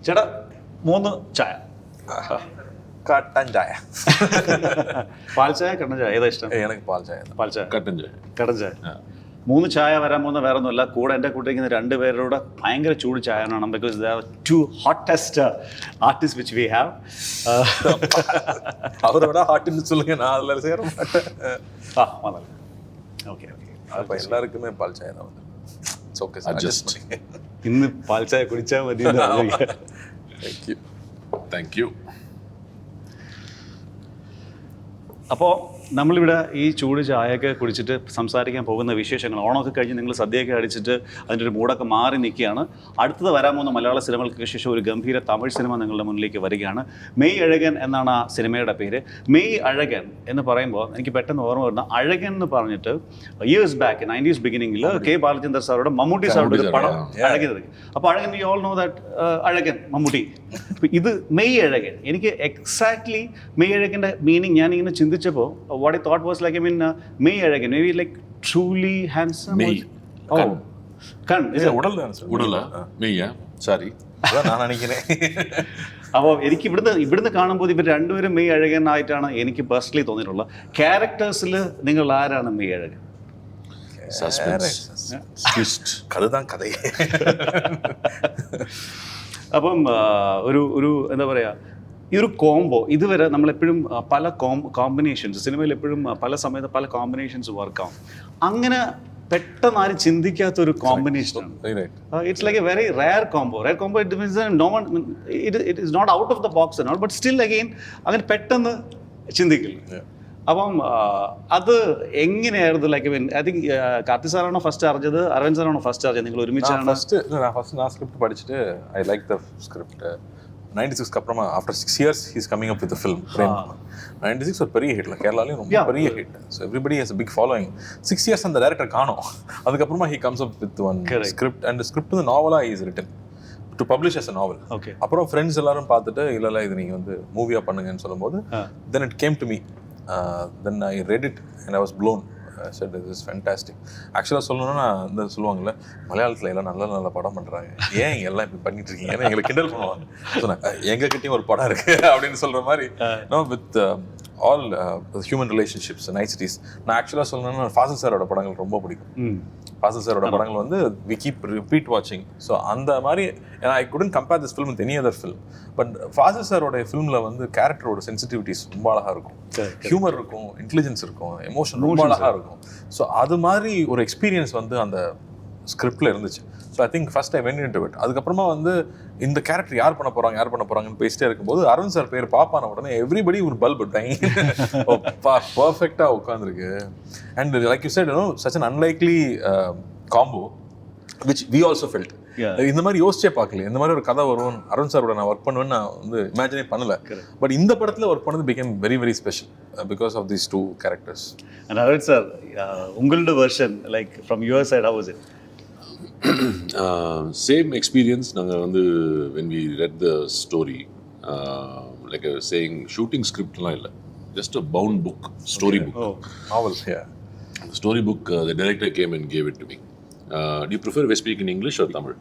ചേട്ടാ 3 ചായ. കട്ടൻ ചായ. പാൽ ചായ കട്ടൻ ചായ ഏതാ ഇഷ്ടം? എനിക്ക് പാൽ ചായ. പാൽ ചായ. കട്ടൻ ചായ. കട്ടൻ ചായ. 3 ചായ വരാൻ പോകുന്ന വേറെ ഒന്നുമല്ല, കൂടെ എൻ്റെ കൂട്ടിരിക്കുന്ന 2 പേരുടെ ഭയങ്കര ചൂട് ചായ ആണ്. Because they are 2 hottest artists which we have. அவரோட ஹாட்னு சொல்லுங்க, நான் அதில் சேர மாட்டேன். Okay okay. അപ്പോൾ എല്ലാവർக்குமே പാൽ ചായ தான் வந்து. It's okay sir. Adjust. ഇന്ന് പാൽ ചായ കുടിച്ചാൽ മതി. Thank you. അപ്പോൾ നമ്മളിവിടെ ഈ ചൂട് ചായയൊക്കെ കുടിച്ചിട്ട് സംസാരിക്കാൻ പോകുന്ന വിശേഷങ്ങൾ, ഓണമൊക്കെ കഴിഞ്ഞ് നിങ്ങൾ സദ്യയൊക്കെ അടിച്ചിട്ട് അതിൻ്റെ ഒരു മൂടൊക്കെ മാറി നിൽക്കുകയാണ്. അടുത്തത് വരാൻ പോകുന്ന മലയാള സിനിമകൾക്ക് ശേഷം ഒരു ഗംഭീര തമിഴ് സിനിമ നിങ്ങളുടെ മുന്നിലേക്ക് വരികയാണ്. മെയ്യഴകൻ എന്നാണ് ആ സിനിമയുടെ പേര്. മെയ്യഴകൻ എന്ന് പറയുമ്പോൾ എനിക്ക് പെട്ടെന്ന് ഓർമ്മ വരുന്ന, അഴകൻ എന്ന് പറഞ്ഞിട്ട് ഇയേഴ്സ് ബാക്ക് 90s ബിഗിനിങ്ങിൽ കെ ബാലചന്ദ്രൻ സാറുടെ മമ്മൂട്ടി സാറുടെ ഒരു പടം അഴകൻ. അപ്പോൾ Azhagan you all know that Azhagan Mammootty. ഇത് മെയ്യഴകൻ. എനിക്ക് എക്സാക്ട്ലി മെയ്യഴകൻ്റെ മീനിങ് ഞാനിങ്ങനെ ചിന്തിച്ചപ്പോൾ what I thought was like, I mean, Meiyazhakan, maybe like truly handsome. Mei. Oh, kan. Is it ഉടൽ dancer? ഉടല. മെയ്യ. Sorry. അതാ ഞാൻ കാണിക്കുന്നേ. അപ്പോൾ എനിക്ക് ഇവിടുന്ന് കാണുമ്പോൾ ഇവർ രണ്ടുപേരും മെയ്യഴകൻ ആയിട്ടാണ് എനിക്ക് പേഴ്സണലി തോന്നിയിട്ടുള്ളത്. ക്യാരക്ടേഴ്സിൽ നിങ്ങൾ ആരാണ് മെയ്യഴകൻ? സസ്പെൻസ്. കഥ കഥ. അപ്പം ഒരു എന്താ പറയുക, ഈ ഒരു കോംബോ ഇതുവരെ നമ്മളെപ്പോഴും പല കോമ്പിനേഷൻസ് സിനിമയിൽ എപ്പോഴും പല സമയത്ത് പല കോമ്പിനേഷൻസ് വർക്കാവും. അങ്ങനെ പെട്ടെന്ന് ആരും ചിന്തിക്കാത്തൊരു കോമ്പിനേഷനാണ്. It's like a very rare combo. It means no one, it is not out of the box and all, but still again അങ്ങനെ പെട്ടെന്ന് ചിന്തിക്കില്ല. അപ്പം അത് എങ്ങനെയായിരുന്നു? ലൈക്ക് ഐ തിങ്ക് കാർത്തി സാറാണോ ഫസ്റ്റ് അറിഞ്ഞത്, അരവിന്ദ് സാറാണോ ഫസ്റ്റ് അറിഞ്ഞത്? നിങ്ങൾ ഒരുമിച്ചാണ്? ഫസ്റ്റ് ഞാൻ സ്ക്രിപ്റ്റ് പഠിച്ചിട്ട് ഐ ലൈക്ക് ദ സ്ക്രിപ്റ്റ്. 96 அப்புறமா after 6 years he's coming up with a film. 96 ஒரு பெரிய ஹிட்ல, கேரளாலயும் ரொம்ப பெரிய hit. So everybody has a big following. 6 years அந்த டைரக்டர் காணோம். அதுக்கப்புறமா he comes up with one script, and the script வந்து நாவலா is written to publish as a novel. Okay. அப்புறம் friends எல்லாரும் பார்த்துட்டு இல்ல இது நீங்க வந்து மூவியா பண்ணுங்கன்னு சொல்லும்போது then it came to me. Then I read it and I was blown. I said this is fantastic. ஆக்சுவலாக சொல்லணும்னா இந்த சொல்லுவாங்கல்ல, மலையாளத்தில் எல்லாம் நல்ல நல்ல படம் பண்ணுறாங்க, ஏன் எல்லாம் இப்படி பண்ணிட்டு இருக்கீங்கன்னு எங்களை கிண்டல் பண்ணுவாங்க. சொன்னேன் எங்ககிட்டயும் ஒரு படம் இருக்கு அப்படின்னு சொல்கிற மாதிரி. No with all human relationships niceties. நான் ஆக்சுவலாக சொல்லணும்னா ஃபாசில் சாரோட படங்கள் ரொம்ப பிடிக்கும். ஃபாசில் சாரோட படங்கள் வந்து வி கீப் ரிப்பீட் வாட்சிங். ஸோ அந்த மாதிரி I couldn't compare this film with any other film. But Fazil சாரோட ஃபிலிமில் வந்து கேரக்டரோட சென்சிட்டிவிட்டிஸ் ரொம்ப அழகாக இருக்கும், ஹியூமர் இருக்கும், இன்டெலிஜென்ஸ் இருக்கும், எமோஷன் ரொம்ப அழகாக இருக்கும். ஸோ அது மாதிரி ஒரு எக்ஸ்பீரியன்ஸ் வந்து அந்த ஸ்கிரிப்டில் இருந்துச்சு. So I think first I went into it. அதுக்கப்புறமா வந்து இந்த கேரக்டர் யார் பண்ண போகிறாங்கன்னு பேசிட்டே இருக்கும்போது அரவிந்த் சார் பேர் பாப்பான உடனே எவ்ரிபடி ஒரு பல்ப் பர்ஃபெக்டாக உட்காந்துருக்கு. And like you said, such an unlikely combo which we also felt. இந்த மாதிரி யோசிச்சே பார்க்கல, இந்த மாதிரி ஒரு கதை வரும், அரவிந்த் சாரோட நான் ஒர்க் பண்ணுவேன்னு நான் வந்து இமேஜினே பண்ணல. பட் இந்த படத்தில் ஒர்க் பண்ணது became very very special because of these two characters. And Arvind sir, உங்களோட version, like from your side, how was it? Same experience. நாங்கள் வந்து when we read the story, like I was saying, shooting scriptலாம் இல்லை, just a bound book, story book. Novel. Yeah. The story book, the director came and gave it to me. Do you prefer we speak in English or Tamil?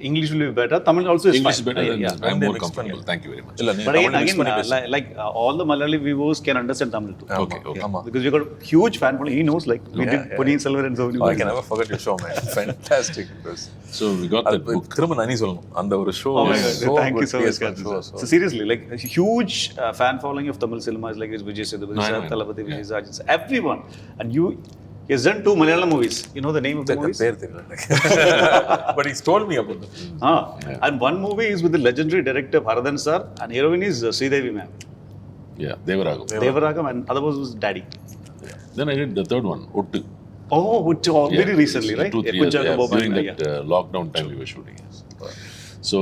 English will be better. Tamil also is English fine. is better. Yeah. I'm more comfortable. Thank you very much. But again, like all the Malayali viewers can understand Tamil too. Okay. Because we got huge fan following. He knows, like we did Ponniyin Selvan and so on. I can never forget your show, man. Fantastic. So we got that book. திரும்ப நனி சொல்லணும் அந்த ஒரு show. Oh my God. Thank you so much. So seriously, like huge fan following of Tamil cinema is like Vijay Sethupathi, Thalapathy Vijay Rajan, everyone. And he has done 2 Malayalam movies. You know the name of the movies? But he's told me about them. And one movie is with the legendary director Bharathan sir, and heroine is Sridevi ma'am. Yeah, Devaragam, and other was Daddy. Then I did the third one, Ottu. Very recently, right? 2-3 years, during that lockdown time we were shooting. Yes. So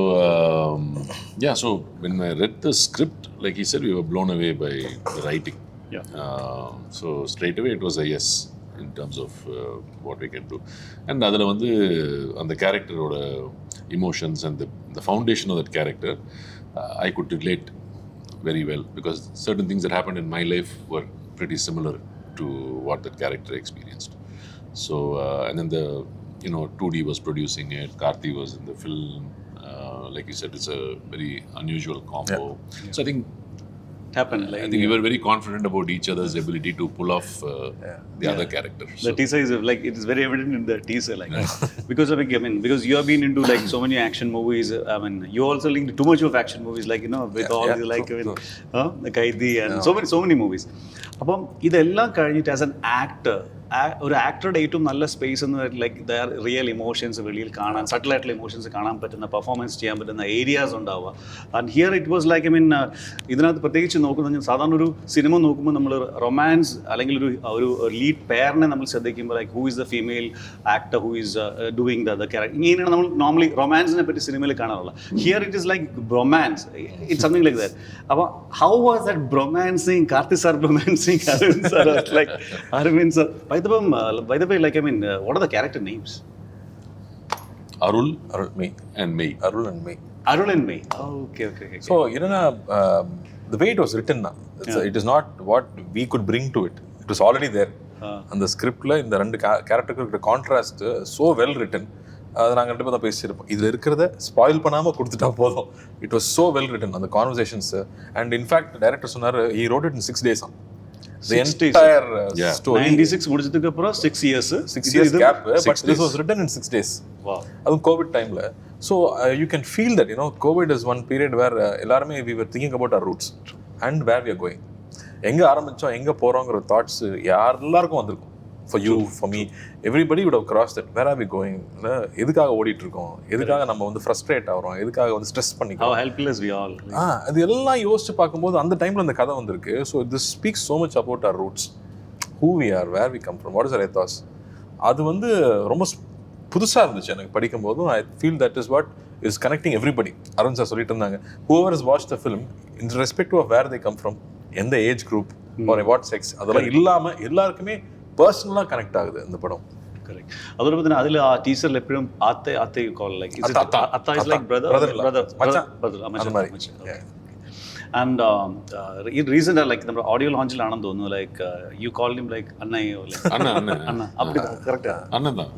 so when I read the script, like he said, we were blown away by the writing. So straight away it was a yes in terms of what we can do. And அதில் வந்து அந்த கேரக்டரோட emotions and the foundation of that character, I could relate very well, because certain things that happened in my life were pretty similar to what that character experienced. So and then the 2D was producing it, Karthi was in the film, like you said, it's a very unusual combo. So I think happened. Like, I think we were very confident about each other's ability to pull off the other character. The teaser is like, it is very evident in the teaser, like because of, I mean, because you have been into like so many action movies. I mean, you also linked too much of action movies, like, you know, with all the like, I mean, the Karthi and so many movies. അപ്പം ഇതെല്ലാം കഴിഞ്ഞിട്ട് as an actor, ഒരു ആക്ടറുടെ ഏറ്റവും നല്ല space എന്ന് like there real emotions വെളിയിൽ കാണാൻ, സട്ടിലായിട്ടുള്ള emotions കാണാൻ പറ്റുന്ന, പെർഫോമൻസ് ചെയ്യാൻ പറ്റുന്ന ഏരിയാസ് ഉണ്ടാവുക. And here it was like, I മീൻ, ഇതിനകത്ത് പ്രത്യേകിച്ച് നോക്കുന്നത്, സാധാരണ ഒരു സിനിമ നോക്കുമ്പോൾ നമ്മൾ റൊമാൻസ് അല്ലെങ്കിൽ ഒരു ലീഡ് പെയറിനെ നമ്മൾ ശ്രദ്ധിക്കുമ്പോൾ like who is the female actor who is doing the character, ഇങ്ങനെയാണ് നമ്മൾ നോർമലി റൊമാൻസിനെ പറ്റി സിനിമയിൽ കാണാറുള്ളത്. Here it is like bromance, it's something like that. അപ്പോൾ how was that bromancing, Karthi sir bromancing Aravind sir, like Aravind sir. By the way, like, I mean, what are the character names? Arul, May, and May. Arul and May. Arul and May. Oh, okay. So, you know, the way it was written, it is not what we could bring to it. It was already there. And the script la இந்த ரெண்டு கேரக்டருக்கு contrast so well written. அதை நாங்கள் ரெண்டு பேர் தான் பேசியிருப்போம். இதில் இருக்கிறத ஸ்பாயில் பண்ணாமல் கொடுத்துட்டா போதும். It was so well written, அந்த கான்வர்சேஷன்ஸ். அண்ட் இன்ஃபேக்ட் டைரக்டர் சொன்னார், he wrote it in 6 days. The entire story. 96 முடிச்சதுக்கு அப்புறம் 6 years gap, but this was written in 6 days. Wow. அதுவும் கோவிட் டைம்ல. So you can feel that, you know, COVID is one period where எல்லாருமே we were thinking about our roots and where we are going. எங்க ஆரம்பிச்சோம், எங்க போறோங்கிற thoughts எல்லாருக்கும் வந்திருக்கும். For you, for me, everybody would have crossed that. Where are we going? எதுக்காக ஓடிட்டு இருக்கோம், எதுக்காக நம்ம வந்து ஃப்ரஸ்ட்ரேட் ஆகிறோம், எதுக்காக வந்து ஸ்ட்ரெஸ் பண்ணிக்கிறோம், how helpless we all. அது எல்லாம் யோசிச்சு பார்க்கும்போது அந்த டைம்ல அந்த கதை வந்திருக்கு. So this speaks so much about our roots, who we are, where we come from, what is our ethos. அது வந்து ரொம்ப புதுசாக இருந்துச்சு எனக்கு படிக்கும்போதும். I feel that is what is connecting everybody. Aravind sir சொல்லிட்டு இருந்தாங்க, whoever has watched the film, in respect of where they come from, எந்த age group or what sex, அதெல்லாம் இல்லாமல் எல்லாருக்குமே பர்சனலாக கனெக்ட் ஆகுது இந்த படம். கரெக்ட். அதோட பார்த்தீங்கன்னா அதில் டீசரில் எப்பயும் அத்தை கால் லைக் அத்தா is like brother and recently like நம்ம ஆடியோ லான்ச்சில் ஆனது ஒன்று like you called him like அண்ணையோ லைக் அண்ணா அப்படி கரெக்டா? அண்ணன் தான்.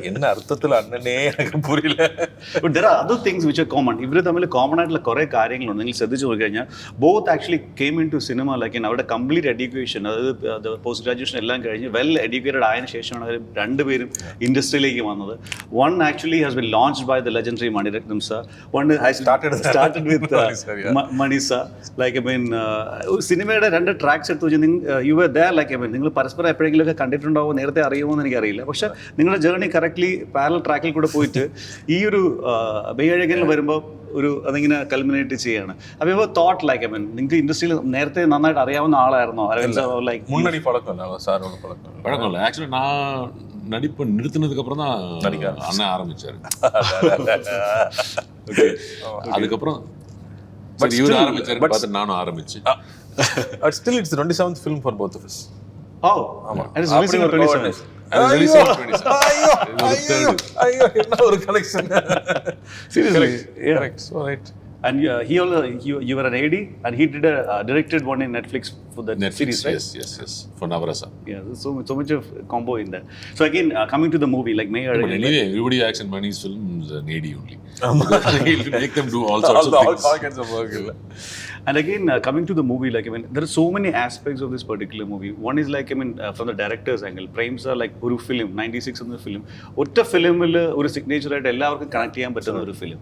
என்ன അർത്ഥത്തിൽ അണ്ണനെ എനിക്ക് പുരിയില്ല. But there are other things which are common. ഇവർ തമ്മിൽ കോമൺ ആയിട്ടുള്ള കുറേ കാര്യങ്ങളുണ്ട്. നിങ്ങൾ ശ്രദ്ധിച്ചു നോക്കി കഴിഞ്ഞാൽ both actually came in to cinema like in അവരുടെ കംപ്ലീറ്റ് എഡ്യൂക്കേഷൻ, അതായത് പോസ്റ്റ് ഗ്രാജുവേഷൻ എല്ലാം കഴിഞ്ഞ് വെൽ എഡ്യൂക്കേറ്റഡ് ആയതിനു ശേഷമാണ് അവർ രണ്ടുപേരും ഇൻഡസ്ട്രിയിലേക്ക് വന്നത്. One actually has been launched by the legendary Mani Ratnam sir, one has started with Mani sir. Like I mean സിനിമയുടെ രണ്ട് ട്രാക്സ് എടുത്ത് വെച്ചാൽ you are there, like I mean നിങ്ങൾ പരസ്പരം എപ്പോഴെങ്കിലുമൊക്കെ കണ്ടിട്ടുണ്ടാവോ, നേരത്തെ അറിയുമോ എന്ന് എനിക്കറിയില്ല. പക്ഷേ നിങ്ങളുടെ ജേർണി കറക്റ്റ്ലി പാരലൽ ട്രാക്കിൽ കൂടെ പോയിട്ട് ഈ ഒരു മെയ്യഴകനിൽ വരുമ്പോൾ ഒരു അതിങ്ങനെ കൽമിനേറ്റ് ചെയ്യാണ്. അപ്പോൾ ഇപ്പോൾ തോട്ട് ലൈക്ക് ഐ മീൻ നിങ്ങൾക്ക് ഇൻഡസ്ട്രിയിൽ നേരത്തെ നന്നായിട്ട് അറിയാവുന്ന ആളായിരുന്നോ அரவிந்த் சார்? லைக் முன்னாடி பழக்கம் இல்லை சாரோட பழக்கம் இல்லை. ஆக்சுவலி நான் நடிப்பு நிறுத்தினதுக்கு அப்புறம் தான் அண்ணன் ஆரம்பிச்சாரு. அதுக்கப்புறம் இவர் ஆரம்பிச்சாரு பார்த்து நானும் ஆரம்பிச்சு. But still it's the 27th film for both of us. Oh, ஆமா. And it's releasing on 27th. ஐயோ என்ன ஒரு connection. Seriously, correct. So right. And he also you were an AD and he directed one in Netflix for the Netflix series, right? Yes, for Navarasa. Yeah, there's so much of combo in there. So again, coming to the movie, like Meiyazhakan. But anyway, everybody acts in Mani's films an AD only. He'll make them do all sorts of things. All kinds of work. And again, coming to the movie, like I mean, there are so many aspects of this particular movie. One is like I mean, from the director's angle, frames are like ഒരു film 96 എന്ന film ഒറ്റ ഫിലിമിൽ ഒരു signature ആയിട്ട് എല്ലാവർക്കും connect ചെയ്യാൻ പറ്റുന്ന ഒരു film.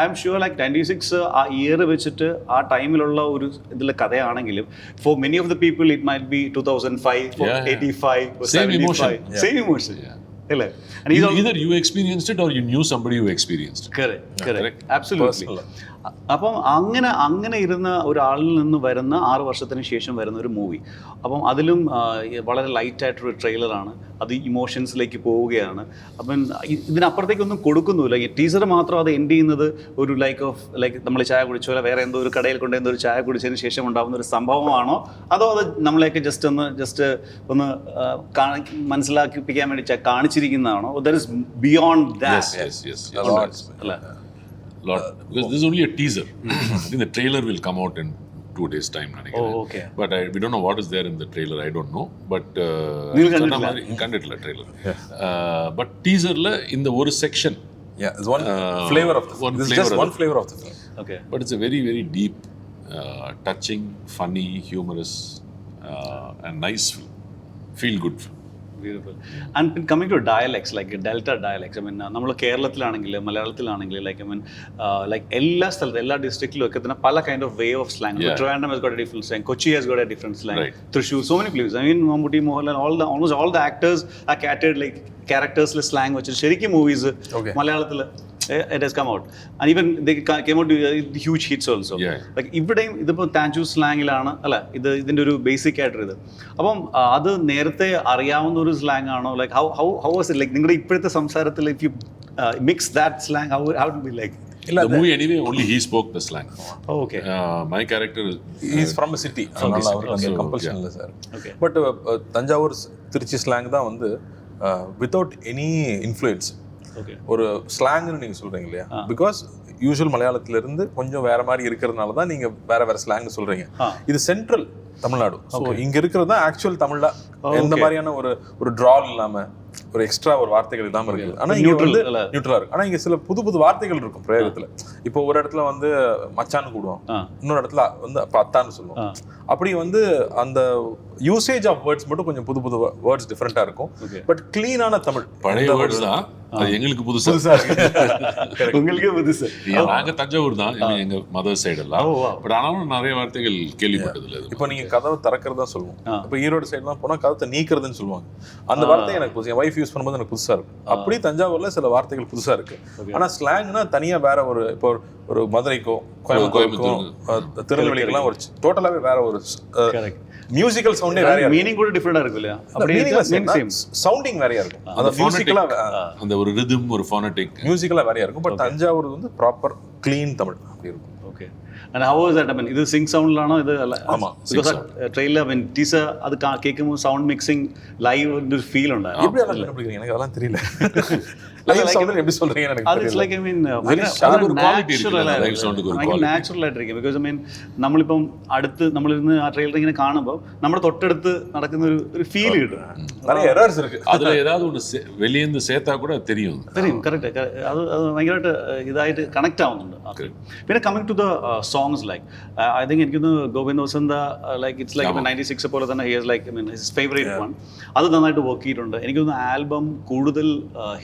I am sure like 96 ആ ഇയർ വെച്ചിട്ട് ആ ടൈമിലുള്ള ഒരു ഇതിലെ കഥയാണെങ്കിലും for many of the people it might be 2005, 85, same emotion. Same emotion. അല്ലേ? Either you experienced it or you knew somebody who experienced it. Correct. Absolutely. അപ്പം അങ്ങനെ ഇരുന്ന ഒരാളിൽ നിന്ന് വരുന്ന 6 വർഷത്തിന് ശേഷം വരുന്ന ഒരു മൂവി. അപ്പം അതിലും വളരെ ലൈറ്റായിട്ടൊരു ട്രെയിലറാണ്, അത് ഇമോഷൻസിലേക്ക് പോവുകയാണ്. അപ്പം ഇതിനപ്പുറത്തേക്കൊന്നും കൊടുക്കുന്നില്ല. ഈ ടീസർ മാത്രം അത് എൻഡ് ചെയ്യുന്നത് ഒരു ലൈക്ക് നമ്മൾ ചായ കുടിച്ചോ വേറെ എന്തോ ഒരു കടയിൽ കൊണ്ട് എന്തോ ഒരു ചായ കുടിച്ചതിന് ശേഷം ഉണ്ടാകുന്ന ഒരു സംഭവമാണോ, അതോ അത് നമ്മളെയൊക്കെ ജസ്റ്റ് ഒന്ന് മനസ്സിലാക്കിപ്പിക്കാൻ വേണ്ടി കാണിച്ചിരിക്കുന്നതാണോ? There is beyond that. Yes. Because this is only a teaser. I think the trailer will come out in 2 days' time. Oh, okay. But we don't know what is there in the trailer. I don't know. But kandidla trailer. But teaser la in the one section Yeah, there's one flavor of the film. This is just one flavor of the film. Okay. But it's a very, very deep, touching, funny, humorous, and nice film. Feel good film. Beautiful. And coming to dialects, like Delta dialects, I mean, നമ്മൾ കേരളത്തിലാണെങ്കിൽ മലയാളത്തിലാണെങ്കിൽ like I mean, like എല്ലാ സ്ഥലത്തും എല്ലാ ഡിസ്ട്രിക്റ്റിലും ഒക്കെ തന്നെ പല kind of way of slang. Trivandrum has got a different slang. Kochi has got a different slang. Right. Thrissur, so many places. I mean, Mammootty, Mohanlal, almost all the actors are catered like charactersless slang, which is ശരിക്കും movies മലയാളത്തിൽ it has come out, and even they came out with huge hits also. Like ഇവിടെയും ഇതിപ്പോൾ താഞ്ചൂർ സ്ലാങ്ങിലാണ് അല്ല ഇതിൻ്റെ ഒരു basic ആയിട്ടൊരു ഇത്. അപ്പം അത് നേരത്തെ അറിയാവുന്ന ഒരു സ്ലാങ് ആണോ? Like how was it like നിങ്ങളുടെ ഇപ്പോഴത്തെ സംസാരത്തിൽ if you mix that slang how do we like the movie anyway only he spoke the slang. Oh, okay. My character is from a city. So compulsion illa sir. Okay. But Tanjavur Trichy slang da vandu without any influence. ஒரு ஸ்லாங்னு நீங்க சொல்றீங்க இல்லையா, because usual மலையாளத்துல இருந்து கொஞ்சம் வேற மாதிரி இருக்கிறதுனால தான் நீங்க வேற வேற ஸ்லாங்னு சொல்றீங்க. இது சென்ட்ரல் தமிழ்நாடு. ஸோ இங்க இருக்கிறது தான் ஆக்சுவல் தமிழ்ல எந்த மாதிரியான ஒரு ட்ரால் இல்லாம ஒரு எக்ஸ்ட்ரா ஒரு வார்த்தைகள் இல்லாம இருக்குது. ஆனா இங்க வந்து நியூட்ரலா இருக்கு. ஆனா இங்க சில புது வார்த்தைகள் இருக்கும் பிரயோகத்துல. இப்போ ஒரு இடத்துல வந்து மச்சான்னு கூடுவோம், இன்னொரு இடத்துல வந்து அத்தான்னு சொல்லுவோம். அப்படி வந்து அந்த யூசேஜ் ஆஃப் வேர்ட்ஸ் மட்டும் கொஞ்சம் புது வேர்ட்ஸ் டிஃபரெண்டா இருக்கும். பட் கிளீனான தமிழ் பழைய வேர்ட்ஸ் தான். அது எங்களுக்கு புதுசா இருக்கு. உங்களுக்கு புதுசு. நாங்க தஞ்சாவூர் தான், எங்க மதர் சைடு எல்லாம். பட் ஆனாலும் நிறைய வார்த்தைகள் கேள்விப்பட்டது இல்லை. இப்போ நீங்க கதவை திறக்கிறதா சொல்லுவோம். இப்போ ஈரோடு சைடுலாம் போனா கதவை நீக்கிறதுன்னு சொல்லுவாங்க. அந்த வார்த்தை எனக்கு புதுசு, என் வைஃப் யூஸ் பண்ணும்போது எனக்கு புதுசா இருக்கும். அப்படி தஞ்சாவூர்ல சில வார்த்தைகள் புதுசா இருக்கு. ஆனா ஸ்லாங்னா தனியா வேற இப்போ ஒரு மதுரைக்கோ கோயம்புத்தூருக்கோ திருநெல்வேலிக்கெல்லாம் ஒரு டோட்டலாவே வேற ஒரு மியூசிக்கல் சவுண்டே வேற, மீனிங் கூட டிஃபரெண்டா இருக்கும் இல்லையா? அப்படி சவுண்டிங் வேறையா இருக்கும். அந்த மியூசிக்கலா அந்த ஒரு ரிதம் ஒரு ஃபோனடிக் மியூசிக்கலா வேறையா இருக்கும். பட் தஞ்சாவூர் வந்து ப்ராப்பர் க்ளீன் தமிழ் அப்படி இருக்கும். Okay. And how was that? I mean, இது சிங் சவுண்ட்லானோ இது ஆமா, because trailer I mean teaser அது கேட்கும்போது சவுண்ட் மிக்சிங் லைவ் ஒரு ஃபீல் உண்டு. எப்படி அதெல்லாம் கண்டுபிடிக்கிறீங்க? எனக்கு அதெல்லாம் தெரியல. லைவ் சவுண்ட் எப்படி சொல்றீங்க எனக்கு தெரியல. It's like I mean very sharp quality இருக்கு. லைவ் சவுண்டுக்கு ஒரு quality natural ആയിട്ടിരിക്കും. because I mean നമ്മളിപ്പം അടുത്ത് നമ്മളിരുന്ന് ആ ട്രെയിലർ ഇങ്ങനെ കാണുമ്പോൾ നമ്മുടെ തൊട്ടടുത്ത് നടക്കുന്ന ഒരു ഫീൽ കിട്ടും. நிறைய എറർസ് இருக்கு. அதுல ஏதாவது ஒன்னு வெளிய இருந்து சேர்த்தா கூட தெரியும். കറക്റ്റ്. അത് ഭയങ്കരമായിട്ട് ഇതായിട്ട് കണക്ട് ആവുന്നുണ്ട്. പിന്നെ coming to the songs, like I think എനിക്കൊന്ന് ഗോവിന്ദ് വസന്ത like it's like 96 പോലെ തന്നെ he has like I mean his favorite one. അത് നന്നായിട്ട് വർക്ക് ചെയ്തിട്ടുണ്ട്. എനിക്കൊന്ന് ആൽബം കൂടുതൽ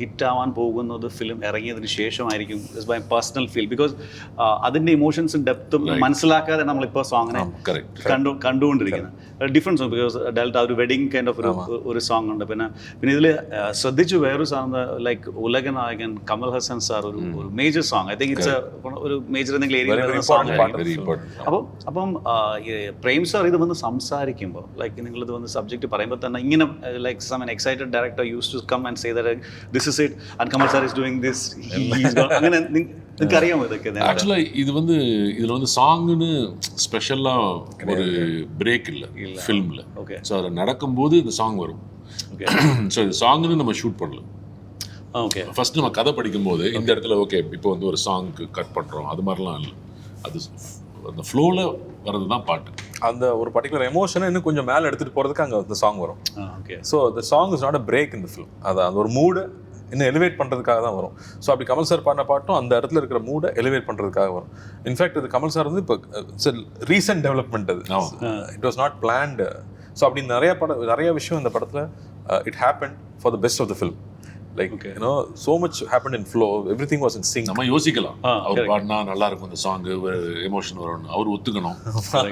ഹിറ്റ് ആവാൻ പോകുന്നത് ഫിലിം ഇറങ്ങിയതിന് ശേഷമായിരിക്കും. It's my personal feel. Because അതിന്റെ ഇമോഷൻസും ഡെപ്തും മനസ്സിലാക്കാതെ നമ്മളിപ്പോൾ സോങ്ങിനെ കണ്ടുകൊണ്ടിരിക്കുന്നത്. ഡിഫറെൻസ് ഉണ്ട്. ബിക്കോസ് ഡെൽറ്റ ഒരു വെഡിങ് കൈൻഡ് ഓഫ് ഒരു സോങ് ഉണ്ട്. പിന്നെ ഇതിൽ ശ്രദ്ധിച്ചു വേറൊരു സോങ് ലൈക്ക് ഉലകനായകൻ കമൽ ഹസൻ സാർ ഒരു major song. I think it's ഒരു മേജർ എന്തെങ്കിലും ഏരിയ സോങ്. അപ്പം പ്രേം സാർ ഇത് വന്ന് സംസാരിക്കുമ്പോൾ ലൈക്ക് നിങ്ങളിത് വന്ന് സബ്ജക്റ്റ് പറയുമ്പോൾ തന്നെ ഇങ്ങനെ like some an excited director used to come and say that this is it and Kamal sir is doing this, he's gone. അങ്ങനെ നിങ്ങൾക്ക് അറിയാമോ ഇതൊക്കെ? ആക്ച്വലി ഇത് வந்து ഇതിൽ வந்து சாங்னு ஸ்பெஷலா ஒரு பிரேக் இல்ல ஃபிலிம்ல. ஸோ அது நடக்கும்போது இந்த சாங் வரும். ஸோ இது சாங்னு நம்ம ஷூட் பண்ணல. ஓகே. ஃபர்ஸ்ட் நம்ம கதை படிக்கும்போது இந்த இடத்துல ஓகே இப்போ வந்து ஒரு சாங்க்கு கட் பண்றோம் அது மாதிரிலாம் இல்லை. அது அந்த ஃப்ளோல வரது தான் பாட்டு. அந்த ஒரு பர்டிகுலர் எமோஷனை இன்னும் கொஞ்சம் மேலே எடுத்துகிட்டு போகிறதுக்கு அங்கே அந்த சாங் வரும். Okay. So the song is not a break in the film. அது அந்த ஒரு மூடை இன்னும் எலிவேட் பண்ணுறதுக்காக தான் வரும். ஸோ அப்படி கமல் சார் பாடின பாட்டும் அந்த இடத்துல இருக்கிற மூடை எலிவேட் பண்ணுறதுக்காக வரும். இன்ஃபேக்ட் இது கமல் சார் வந்து இப்போ ரீசெண்ட் டெவலப்மெண்ட். அது it was not planned. So அப்படி நிறைய விஷயம் இந்த படத்தில் it happen for the best of the film. Like you know, so much happened in flow, everything was in sync. நம்ம யோசிக்கலாம் அவர் பாடினா நல்லா இருக்கும் இந்த சாங், எமோஷன் வரணும், அவர் ஒத்துக்கணும்,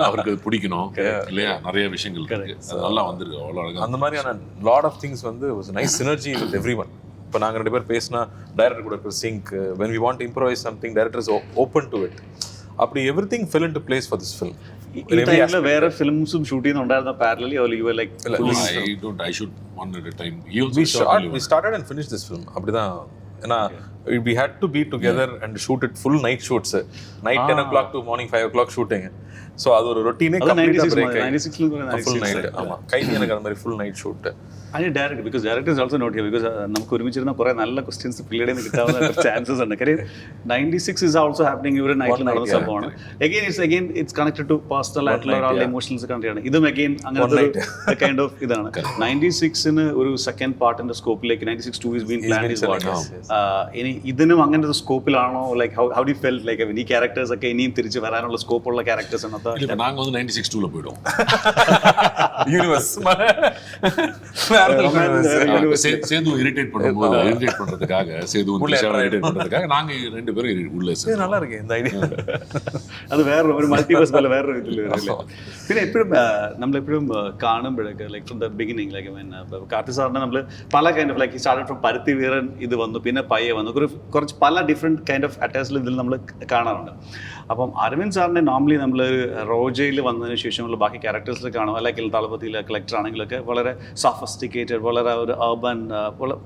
அவருக்கு பிடிக்கணும் இல்லையா? நிறைய விஷயங்கள் இருக்கு. நல்லா வந்திருக்கு அவ்வளோ அழகாக. அந்த மாதிரியான லாட் ஆஃப் திங்ஸ் வந்து was a nice synergy with everyone. இப்போ நாங்கள் 2 பேர் பேசினா டைரக்டர் கூட இருக்கிற sink, when we want to improvise something director is open to it. அப்படி everything fell into place for this film. ഈ ടൈമിൽ വേറെ ഫിലിംസും ഷൂട്ട് ചെയ്യുന്നുണ്ടായിരുന്ന parallelly or you were like I shoot one at a time. We started and finished this film. அப்படிதான். ஏன்னா we had to be together and shoot it full night shoots. Night 10 o'clock to morning 5 o'clock shooting. So அது ஒரு ரொட்டீனே கம்ப்ளீட்டா break ஆயி 96ல full night. ஆமா, கைதி எனக்கு அந்த மாதிரி full night shoot. And direct, because director is also not here, because നമുക്ക് ഒരുമിച്ചിരുന്ന കുറേ നല്ല ക്വസ്റ്റ്യൻസ് പിള്ളേടെ നിന്ന് കിട്ടാവുന്ന ചാൻസസ് ഉണ്ട്. കാര്യം 96 is also happening ഇവിടെ നൈറ്റിൽ നടന്ന സംഭവമാണ്. again it's connected to personal ആയിട്ടുള്ള ഒരാളുടെ ഇമോഷൻസ് കണക്ട് ചെയ്യണം. ഇതും again അങ്ങനത്തെ കൈൻഡ് ഓഫ് ഇതാണ്. 96ന് ഒരു second പാർട്ടിന്റെ സ്കോപ്പിലേക്ക് 96 2 is being planned is what. ഇനി ഇതിനും അങ്ങനത്തെ ഒരു സ്കോപ്പിലാണോ like how do feel like ഈ ക്യാരക്ടേഴ്സ് ഒക്കെ ഇനിയും തിരിച്ച് വരാനുള്ള സ്കോപ്പുള്ള ക്യാരക്ടേഴ്സ് എന്നൊക്കെ? நாங்கள் வந்து 96-2 போயிடும். சேது இரிட்டேட் பண்ணும்போது இரிட்டேட் பண்றதுக்காக சேது இரிட்டேட் பண்றதுக்காக நாங்க 2 பேரும் உள்ள நல்லா இருக்கு இந்த ஐடியா. അത് വേറൊരു മൾട്ടിവേഴ്സ് പോലെ വേറൊരു ഇതിൽ വരില്ലേ. പിന്നെ എപ്പോഴും നമ്മളെപ്പോഴും കാണുമ്പോഴൊക്കെ like from the beginning like Karthi സാറിനെ നമ്മൾ പല kind of like started from Paruthi Veeran ഇത് വന്നു, പിന്നെ പയ്യെ വന്നു, കുറച്ച് പല ഡിഫറെൻറ്റ് കൈൻഡ് ഓഫ് അറ്റാച്ച്മെന്റ് ഇതിൽ നമ്മൾ കാണാറുണ്ട്. അപ്പം അരവിന്ദ് സാറിനെ നോർമലി നമ്മൾ റോജയിൽ വന്നതിന് ശേഷമുള്ള ബാക്കി ക്യാരക്ടേഴ്സിൽ കാണും, അല്ലെങ്കിൽ തളപതിയിലെ കളക്ടർ ആണെങ്കിലൊക്കെ വളരെ സഫിസ്റ്റിക്കേറ്റഡ്, വളരെ ഒരു അർബൻ,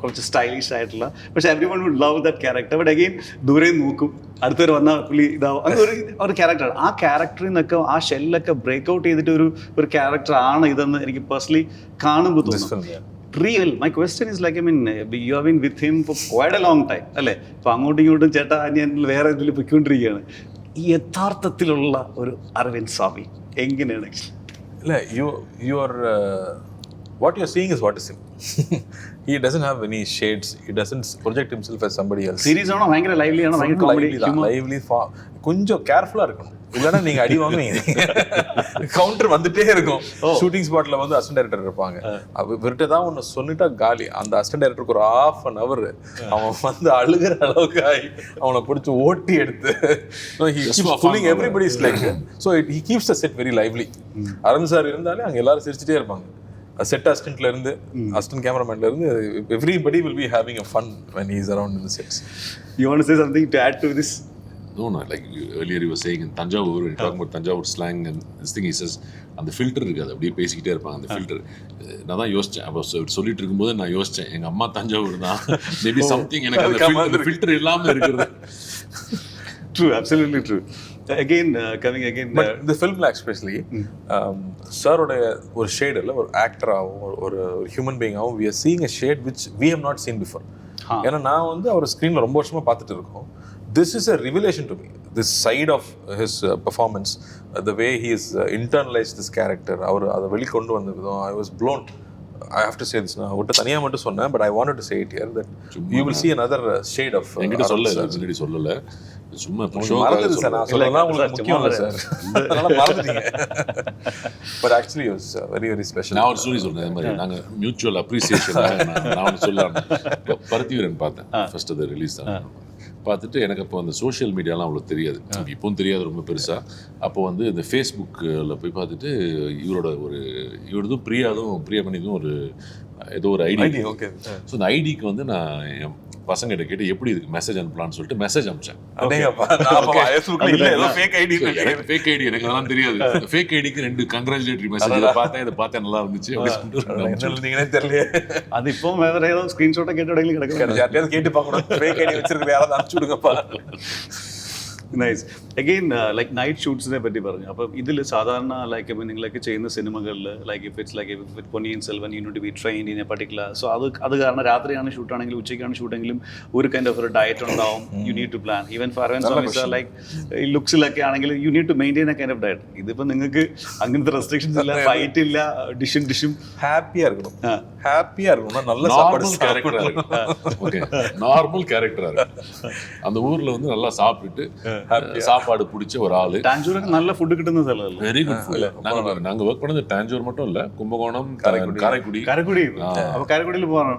കുറച്ച് സ്റ്റൈലിഷ് ആയിട്ടുള്ള, പക്ഷേ everyone would love that character. But again ദൂരെ നോക്കും, അടുത്തൊരു വന്ന പുള്ളി ഇതാവും, അങ്ങനെ ഒരു ക്യാരക്ടറാണ്. ആ ക്യാരക്ടറിൽ നിന്നൊക്കെ ആ ഷെല്ലൊക്കെ ബ്രേക്ക് ഔട്ട് ചെയ്തിട്ട് ഒരു ക്യാരക്ടറാണ് ഇതെന്ന് എനിക്ക് പേഴ്സണലി കാണുമ്പോൾ തോന്നുന്നു. Real. My question is like, I mean, you have been with him for quite a long time, അല്ലേ? അപ്പോൾ അങ്ങോട്ടും ഇങ്ങോട്ടും ചേട്ടാ ഞാൻ വേറെ ഇതിൽ പൊയ്ക്കൊണ്ടിരിക്കുകയാണ്. ഈ യഥാർത്ഥത്തിലുള്ള ഒരു അരവിന്ദ് സ്വാമി എങ്ങനെയാണ്? ഇല്ല, you are what you are seeing is what is him. He doesn't have any shades. He doesn't project himself as somebody else. Series ആണോ ഭയങ്കര ലൈവ്ലി ആണോ ഭയങ്കര കോമഡി லைவ்லி கொஞ்சம் கேர்ஃபுல்லா இருக்கணும், இல்லைன்னா நீங்க அடி வாங்குவீங்க. கவுண்டர் வந்துட்டே இருக்கும். ஷூட்டிங் ஸ்பாட்ல வந்து அசிஸ்டன்ட் டைரக்டர் இருப்பாங்க, இவர்கிட்ட தான் ஒன்று சொல்லிட்டா காலி. அந்த அசிஸ்டன்ட் டைரக்டருக்கு ஒரு ½ அவன் வந்து அழுகிற அளவுக்கு அவனை பிடிச்சி ஓட்டி எடுத்து everybody's like. So he keeps the set very lively. Arvind sir இருந்தாலே அங்கே எல்லாரும் சிரிச்சுட்டே இருப்பாங்க. செட் அசிஸ்டன்ட்ல இருந்து அசிஸ்டன்ட் கேமராமேன்ல இருந்து everybody will be having a fun when he is around in the sets. You want to say something to add to this? No, like earlier he was saying in Tanjavur, when talking about Tanjavur slang and this thing, he says அந்த filter இருக்காது, அப்படியே பேசிக்கிட்டே இருப்பாங்க. அந்த filter நான் தான் யோசித்தேன், அப்போ சொல்லிட்டு இருக்கும்போது நான் யோசித்தேன், எங்கள் அம்மா தஞ்சாவூர் தான், மேபி சம்திங் எனக்கு அந்த ஃபில்டர் இல்லாமல் இருக்கிறது. True, absolutely true. Again, coming again. But the film especially, சாரோட ஒரு ஷேட் இல்லை, ஒரு ஆக்டராகவும் ஒரு human பீயிங்காகவும் we are seeing a shade which we have not seen before. ஏன்னா நான் வந்து அவர் ஸ்க்ரீனில் ரொம்ப வருஷமாக பார்த்துட்டு இருக்கோம். This is a revelation to me, this side of his performance, the way he is internalized this character. அவர் அதை வெளிக்கொண்டு வந்த விதம், I was blown. I have to say this, நான் ஒட்டு தனியாக மட்டும் சொன்னேன், but I wanted to say it here that you will see another shade of. என்கிட்ட சொல்லலை, சும்மா மறந்துது சார், நான் சொல்லலாம் உங்களுக்கு முக்கியம் இல்லை சார், அதனால மறந்துட்டீங்க. But actually it was very very special. நான் ஒரு ஸ்டோரி சொல்றேன், மாதிரி நாங்கள் மியூச்சுவல் அப்ரிசியேஷன் நான் சொல்லலாம். பருத்தி வீரன் பார்த்தேன், ஃபர்ஸ்ட் அது ரிலீஸ் தான் பார்த்துட்டு, எனக்கு அப்போ அந்த சோஷியல் மீடியாலாம் அவ்வளோ தெரியாது, இப்போவும் தெரியாது ரொம்ப பெருசாக. அப்போ வந்து இந்த ஃபேஸ்புக்கில் போய் பார்த்துட்டு இவரதும் பிரியாமணிதும் ஏதோ ஒரு ஐடி. ஓகே. ஸோ அந்த ஐடிக்கு வந்து நான் என் பசங்கிட்ட கேட்டு எப்படி இதுக்கு மெசேஜ் அனுப்பலான்னு சொல்லிட்டு மெசேஜ் அனுப்பிச்சேன். ஃபேக் ஐடி எனக்கு அதெல்லாம் தெரியாது. ஃபேக் ஐடிக்கு 2 கங்க்ராச்சுலேட்டரி மெசேஜ் இதை பார்த்தேன் நல்லா இருந்துச்சு அப்படின்னு தெரியல. அது இப்போ வேற ஏதோ ஸ்கிரீன்ஷாட்டை கேட்டு கேட்டு பார்க்கணும், ஃபேக் ஐடி வச்சிருக்கிற யாராவது அனுப்பிச்சு விடுங்கப்பா. നൈസ്. അഗെയിൻ ലൈക്ക് നൈറ്റ് ഷൂട്ട്സിനെ പറ്റി പറഞ്ഞു. അപ്പം ഇതിൽ സാധാരണ ലൈക്ക് നിങ്ങളൊക്കെ ചെയ്യുന്ന സിനിമകളിൽ like if it's like if Ponniyin Selvan you need to be trained in a particular, so അത് കാരണം രാത്രിയാണ് ഷൂട്ടാണെങ്കിലും ഉച്ചയ്ക്കാണ് ഷൂട്ടെങ്കിലും ഒരു കൈൻഡ് ഓഫ് ഒരു ഡയറ്റ് ഉണ്ടാവും. You need to plan. Even for Aravind Swamy sir like ലുക്സിലൊക്കെ ആണെങ്കിൽ you need to maintain a kind of diet. ഇതിപ്പോൾ നിങ്ങൾക്ക് അങ്ങനത്തെ റെസ്ട്രിക്ഷൻസ് ഇല്ല, ഫൈറ്റ് ഇല്ല, ഡിഷും ஹாப்பியாக இருக்கணும். ஹாப்பியாக இருக்கணும்னா நல்ல சாப்பாடு நார்மல் கேரக்டராக இருக்கும். அந்த ஊரில் வந்து நல்லா சாப்பிட்டுட்டு சாப்பாடு பிடிச்ச ஒரு ஆளு. டாஞ்சூருக்கு நல்ல ஃபுட் கிட்டுന്ന സ്ഥലമല്ലേ? Very good food. நாங்க ஒர்க் பண்ணது டாஞ்சூர் மட்டும் இல்ல, கும்பகோணம், காரைக்குடி. அப்ப காரைக்குடியில் போறோம்.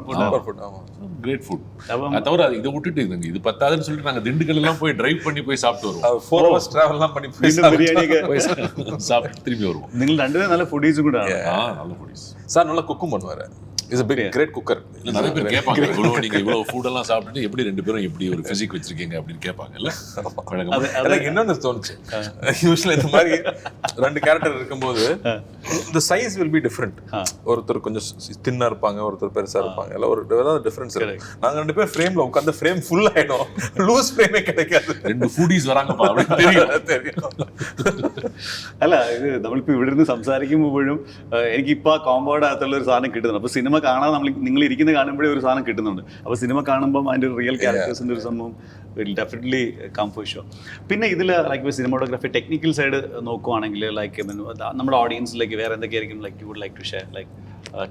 Great food. அது தவிர இதை விட்டுட்டு இது பத்தாதுன்னு சொல்லிட்டு நாங்க திண்டுக்கல் எல்லாம் போய் டிரைவ் பண்ணி போய் சாப்பிட்டு வருவோம். 4 hours டிராவல்லாம் பண்ணி போய் பிரியாணிக்கு சாப்பிட்டு திரும்பி வருவோம். നിങ്ങൾ രണ്ടുപേരും നല്ല ഫുഡീസും കൂടെ ആണ്. நல்ல ஃபுடீஸ். சார் நல்லா குக்கும் பண்ணுவாரு. Is a big great cooker. நிறைய பேர் கேட்பாங்க, நீங்க இவ்வளவு ஃபுட் எல்லாம் சாப்பிட்டுட்டு எப்படி 2 பேரும் எப்படி ஒரு பிசிக் வச்சிருக்கீங்க அப்படின்னு கேட்பாங்கல்ல. எனக்கு என்னன்னு தோணுச்சு, யூஸ்வலா இந்த மாதிரி 2 கேரக்டர் இருக்கும்போது the size will be different. ஒருத்தர் கொஞ்சம் தின்னா இருப்பாங்க, ஒருத்தர் பெருசா இருப்பாங்க, இல்ல ஒரு ஏதாவது டிஃபரன்ஸ் இருக்கு. நாங்க 2 பேர் ஃப்ரேம்ல உட்கார்ந்து ஃப்ரேம் ஃபுல் ஆயிடும், லூஸ் ஃப்ரேமே கிடைக்காது. 2 ஃபுடீஸ் வராங்கப்பா அப்படின்னு தெரியும். അല്ല, ഇത് നമ്മളിപ്പോൾ ഇവിടെ നിന്ന് സംസാരിക്കുമ്പോഴും എനിക്കിപ്പോൾ ആ കോമ്പൗണ്ടകത്തുള്ള ഒരു സാധനം കിട്ടുന്നുണ്ട്. അപ്പോൾ സിനിമ കാണാൻ നിങ്ങൾ ഇരിക്കുന്ന കാണുമ്പോഴേ ഒരു സാധനം കിട്ടുന്നുണ്ട്. അപ്പോൾ സിനിമ കാണുമ്പോൾ അതിൻ്റെ റിയൽ ക്യാരക്ടേഴ്സിൻ്റെ ഒരു സംഭവം will definitely come for show. പിന്നെ ഇതിൽ ലൈക്ക് സിനിമാറ്റോഗ്രാഫി ടെക്നിക്കൽ സൈഡ് നോക്കുവാണെങ്കിൽ ലൈക്ക് നമ്മുടെ ഓഡിയൻസിലേക്ക് വേറെ എന്തൊക്കെയായിരിക്കും like you would like to share like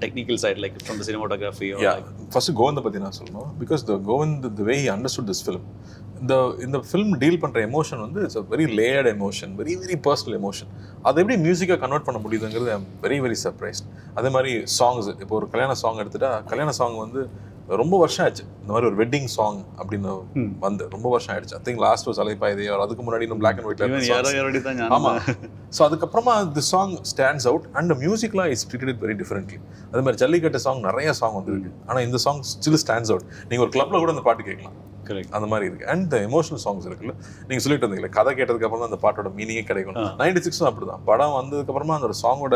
technical side, like from the cinematography or like... First Govind பத்தி நான் சொல்லணும், because the Govind, the way he understood this film, இந்த film deal பண்ற emotion வந்து it's a very layered emotion, very very personal emotion. அதை எப்படி மியூசிக்கா convert பண்ண முடியுதுங்கிறது ஐ am very very surprised. அதே மாதிரி சாங்ஸ், இப்போ ஒரு கல்யாண சாங் எடுத்துட்டா கல்யாண சாங் வந்து ரொம்ப வருஷம் ஆச்சு இந்த மாதிரி ஒரு வெட்டிங் சாங் அப்படின்னு வந்து ரொம்ப வருஷம் ஆயிடுச்சு. I think last was Alaipayuthey, அதுக்கு முன்னாடி இன்னும் பிளாக் அண்ட் ஒயிட்ல. ஆமா, ஸோ அதுக்கப்புறமா the song stands out and மியூசிக்லாம் is treated it very differently. அதே மாதிரி ஜல்லிக்கட்டு சாங் நிறைய சாங் வந்துருக்கு, ஆனால் இந்த சாங் ஸ்டில் ஸ்டாண்ட்ஸ் அவுட். நீங்கள் ஒரு கிளப்ல கூட அந்த பாட்டு கேட்கலாம், அந்த மாதிரி இருக்கு. அண்ட் த எமோஷனல் சாங்ஸ் இருக்குல்ல, நீங்க சொல்லிட்டு வந்தீங்களே கதை கேட்டதுக்கு அப்புறம் தான் அந்த பாட்டோட மீனிங்கே கிடைக்கும். 96 அப்படிதான் படம் வந்ததுக்கு அப்புறமா அந்த ஒரு சாங்கோட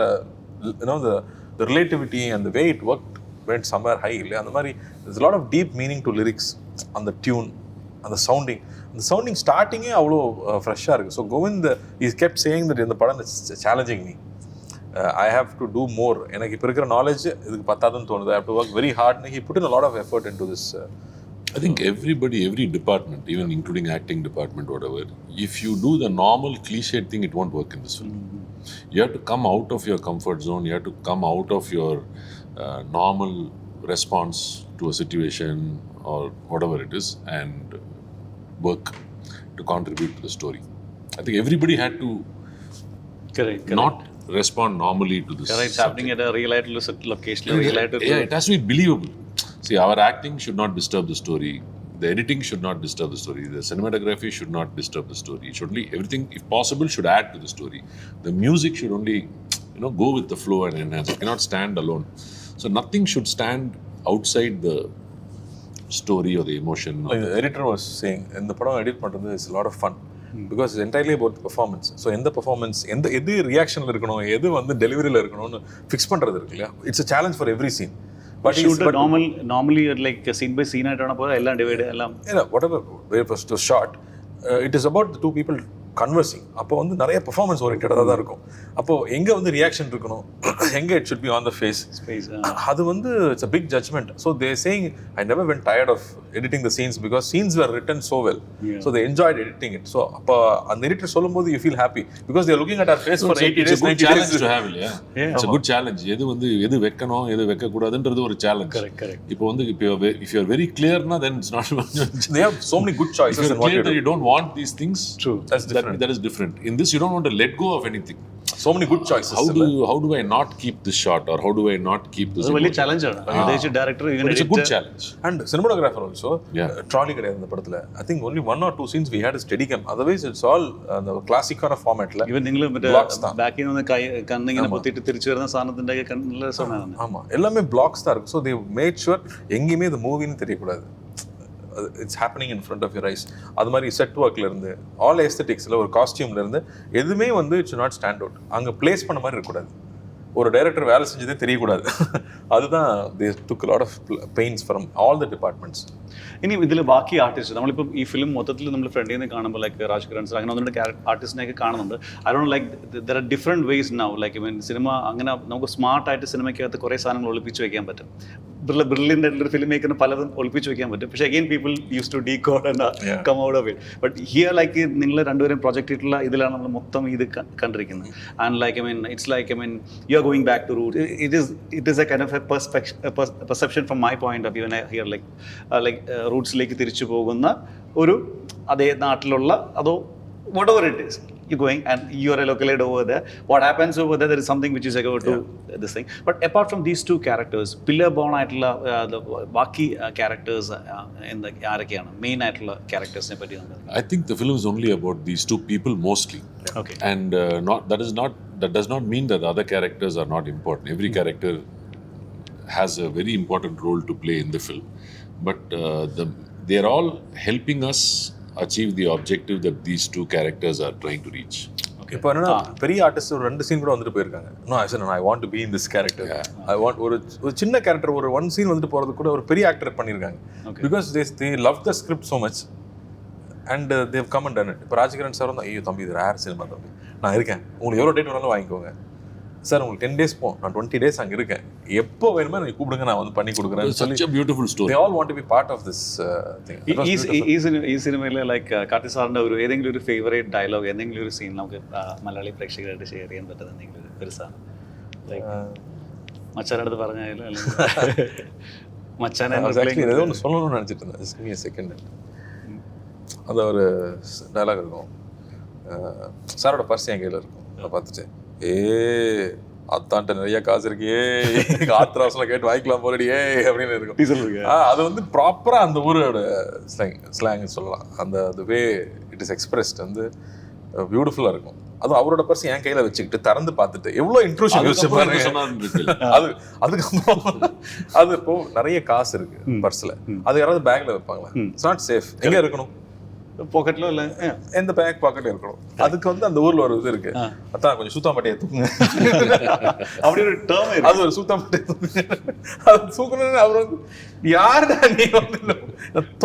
the relativity and the way it worked went somewhere high இல்லையா. அந்த மாதிரி there's a lot of deep meaning to lyrics, அந்த டியூன், அந்த சவுண்டிங் ஸ்டார்டிங்கே அவ்வளோ ஃப்ரெஷ்ஷாக இருக்குது. So Kovind is kept saying that இந்த படம் challenging me, I have to do more. எனக்கு இப்போ இருக்கிற நாலேஜ் இதுக்கு பத்தாதுன்னு தோணுது. I have to work very hard. He put in a lot of effort into this. I think everybody, every department, even including acting department, whatever, if you do the normal cliched thing, it won't work in this film. You have to come out of your comfort zone. You have to come out of your normal response to a situation or whatever it is and work to contribute to the story. I think everybody had to correct. Not respond normally to this. Correct. It's happening at a real life location. Yeah, it has to be believable. See, our acting should not disturb the story. The editing should not disturb the story. The cinematography should not disturb the story. It should only, everything, if possible, should add to the story. The music should only, go with the flow and enhance. It cannot stand alone. So nothing should stand outside the story or the emotion. The editor was saying, in the padam edit பண்றது is a lot of fun. Because it's entirely about the performance. So எந்த performance, எது ரியாக்ஷன்ல இருக்கணும், எது வந்து டெலிவரியில இருக்கணும்னு fix பண்றது இருக்கு இல்லையா. It's a challenge for every scene. But normally like scene by scene ஆயிட்டான போது எல்லாம் டிவைட் எல்லாம் whatever way first to shot, it is about the two people conversing. அப்போ வந்து நிறைய பெர்ஃபார்மன்ஸ் ஓரியன்டடாக தான் இருக்கும். அப்போ எங்க வந்து ரியாக்ஷன் இருக்கணும், எங்க it should be on the face, அது வந்து it's a big judgment. So they saying I never went tired of editing the scenes because scenes were written so well. So they enjoyed editing it. So அப்போ அந்த editor சொல்லும்போது you feel happy because they are looking at our face for 80 days, 90 days to have. It's a good challenge. எது வைக்கணும் எது வைக்க கூடாதுன்றது ஒரு challenge. Correct. இப்போ வந்து if you are very clear na, then it's not they have so many good choices in what you don't want these things. True. That is different. In this you don't want to let go of anything. So many good choices. How do I not keep this shot, or how do I not keep this? It's a very challenge. The director, even it's a good challenge. And cinematographer also. Trolley கிடையாது இந்த படத்துல. I think only 1 or 2 scenes we had a steady cam. Otherwise it's all the classic kind of format la. Even നിങ്ങൾ back in the കണ്ണിങ്ങനെ പൊത്തിട്ട് തിരിച്ചു വരുന്ന സാധനത്തിന്റെ നല്ല രസമാണ്. ஆமா, எல்லாமே blocks தான் இருக்கு. So they made sure எங்கேயுமே the movie ன்னு தெரியக்கூடாது. It's happening in front of your eyes. அது மாதிரி செட் ஒர்க்ல இருந்து ஆல் எஸ்தெட்டிக்ஸ்ல ஒரு காஸ்டியூம்ல இருந்து எதுவுமே வந்து it should not stand out. அங்க பிளேஸ் பண்ண மாதிரி இருக்கக்கூடாது. ஒரு டைரக்டர் வேலை செஞ்சதே தெரியக்கூடாது. அதுதான் they took a lot of pains from all the departments. ഇനി ഇതിൽ ബാക്കി ആർട്ടിസ്റ്റ് നമ്മളിപ്പോൾ ഈ ഫിലിം മൊത്തത്തിൽ നമ്മൾ ഫ്രണ്ടിൽ നിന്ന് കാണുമ്പോൾ ലൈക്ക് രാജ്കിരൺ സർ അങ്ങനെ ഒന്ന് രണ്ട് ആർട്ടിസ്റ്റിനെയൊക്കെ കാണുന്നുണ്ട്. I don't like there are different ways now like I mean cinema അങ്ങനെ നമുക്ക് സ്മാർട്ടായിട്ട് സിനിമയ്ക്കകത്ത് കുറേ സാധനങ്ങൾ ഒളിപ്പിച്ച് വെക്കാൻ പറ്റും. ബ്രില്യൻ്റ് ആയിട്ടുള്ള ഫിലിം മേക്കറിന് പലതും ഒളിപ്പിച്ച് വെക്കാൻ പറ്റും. പക്ഷേ again people use to decode and come out of it. But here like നിങ്ങൾ രണ്ടുപേരും പ്രൊജക്ട് ചെയ്തിട്ടുള്ള ഇതിലാണ് നമ്മൾ മൊത്തം ഇത് കണ്ടിരിക്കുന്നത്. And like I mean it's like I mean you are going back to root. It is a kind of a perception from my point of view here like റൂട്ട്സിലേക്ക് തിരിച്ചു പോകുന്ന ഒരു അതേ നാട്ടിലുള്ള അതോ whatever it is you going and you are a localite over there, what happens over there is something which is equal to this thing. But apart from these two characters, pillar born ആയിട്ടുള്ള ബാക്കി characters in the ആരൊക്കെയാണ് main ആയിട്ടുള്ള charactersനെ പറ്റി? I think the film is only about these two people mostly. Okay. And that does not mean that the other characters are not important. Every character has a very important role to play in the film, but they are all helping us achieve the objective that these two characters are trying to reach. இப்போ என்னன்னா பெரிய artist ஒரு 2 scene கூட வந்துட்டு போயிருக்காங்க. I want to be in this character. I want ஒரு சின்ன character ஒரு 1 சீன் வந்துட்டு போறது கூட ஒரு பெரிய ஆக்டர் பண்ணிருக்காங்க. Because they love the script so much and they have come and done it. இப்போ ராஜகிரண் சார் வந்து ஐயோ தம்பி இது ரேர் சினிமா தம்பி, நான் இருக்கேன், உங்களுக்கு எவ்வளோ டேட் வேணாலும் வாங்கிக்கோங்க, சார் உங்களுக்கு 10 days போகும், நான் 20 days அங்கே இருக்கேன், எப்போ வேணுமோ எனக்கு கூப்பிடுங்க, நான் வந்து பண்ணி கொடுக்குறேன்னு சொல்லி. Such a beautiful story. They all want to be part of this thing. ഈ സിനിമയിൽ ലൈക്ക് കാർത്തി സാറിന്റെ ഒരു ഏതെങ്കിലും ഒരു ഫേവറേറ്റ് ഡയലോഗ്, എന്തെങ്കിലും ഒരു സീൻ നമുക്ക് മലയാളി പ്രേക്ഷകരായിട്ട് ഷെയർ ചെയ്യാൻ പറ്റുന്ന എന്തെങ്കിലും ഒരു സാധനം, ലൈക്ക് മച്ചാൻ്റെ അടുത്ത് പറഞ്ഞാലും അല്ലെങ്കിൽ മച്ചാനെ ஏதோ ஒன்று சொல்லணும்னு நினச்சிட்டு இருந்தேன். Just give me a second. அது ஒரு டயலாக் இருக்கும், சாரோட பர்ஸ் என் கையில் இருக்கும், அதை பார்த்துட்டு அத்தான்ட்ட நிறைய காசு இருக்கே, ஆத்திர அவசரம் கேட்டு வாங்கிக்கலாம் போலடியே அப்படின்னு இருக்கும். அது வந்து ப்ராப்பரா அந்த ஊரோட ஸ்லாங் சொல்லலாம். அந்த வே இட் இஸ் எக்ஸ்பிரஸ்ட் வந்து பியூட்டிஃபுல்லா இருக்கும். அதுவும் அவரோட பர்ஸ் என் கையில வச்சுக்கிட்டு திறந்து பார்த்துட்டு எவ்வளோ இன்ட்ரூஷன் யோசிச்சு பாருங்க. அதுக்கப்புறம் அது இப்போ நிறைய காசு இருக்கு பர்ஸ்ல, அது யாராவது பேக்ல வைப்பாங்களா? It's not safe. எங்க இருக்கணும்? பாக்கெட்ல இல்ல, எந்த பேக் பாக்கெட்ல இருக்கணும். அதுக்கு வந்து அந்த ஊர்ல ஒரு இது இருக்கு, அதான் கொஞ்சம் சூத்தாம்பட்டியை தூக்குங்க அப்படி ஒரு டேர்ம் இருக்கு. அது ஒரு சூத்தாம்பட்டியை தூக்குங்க, அது தூக்கணும்னு அவர் வந்து யாருடா நீ வந்து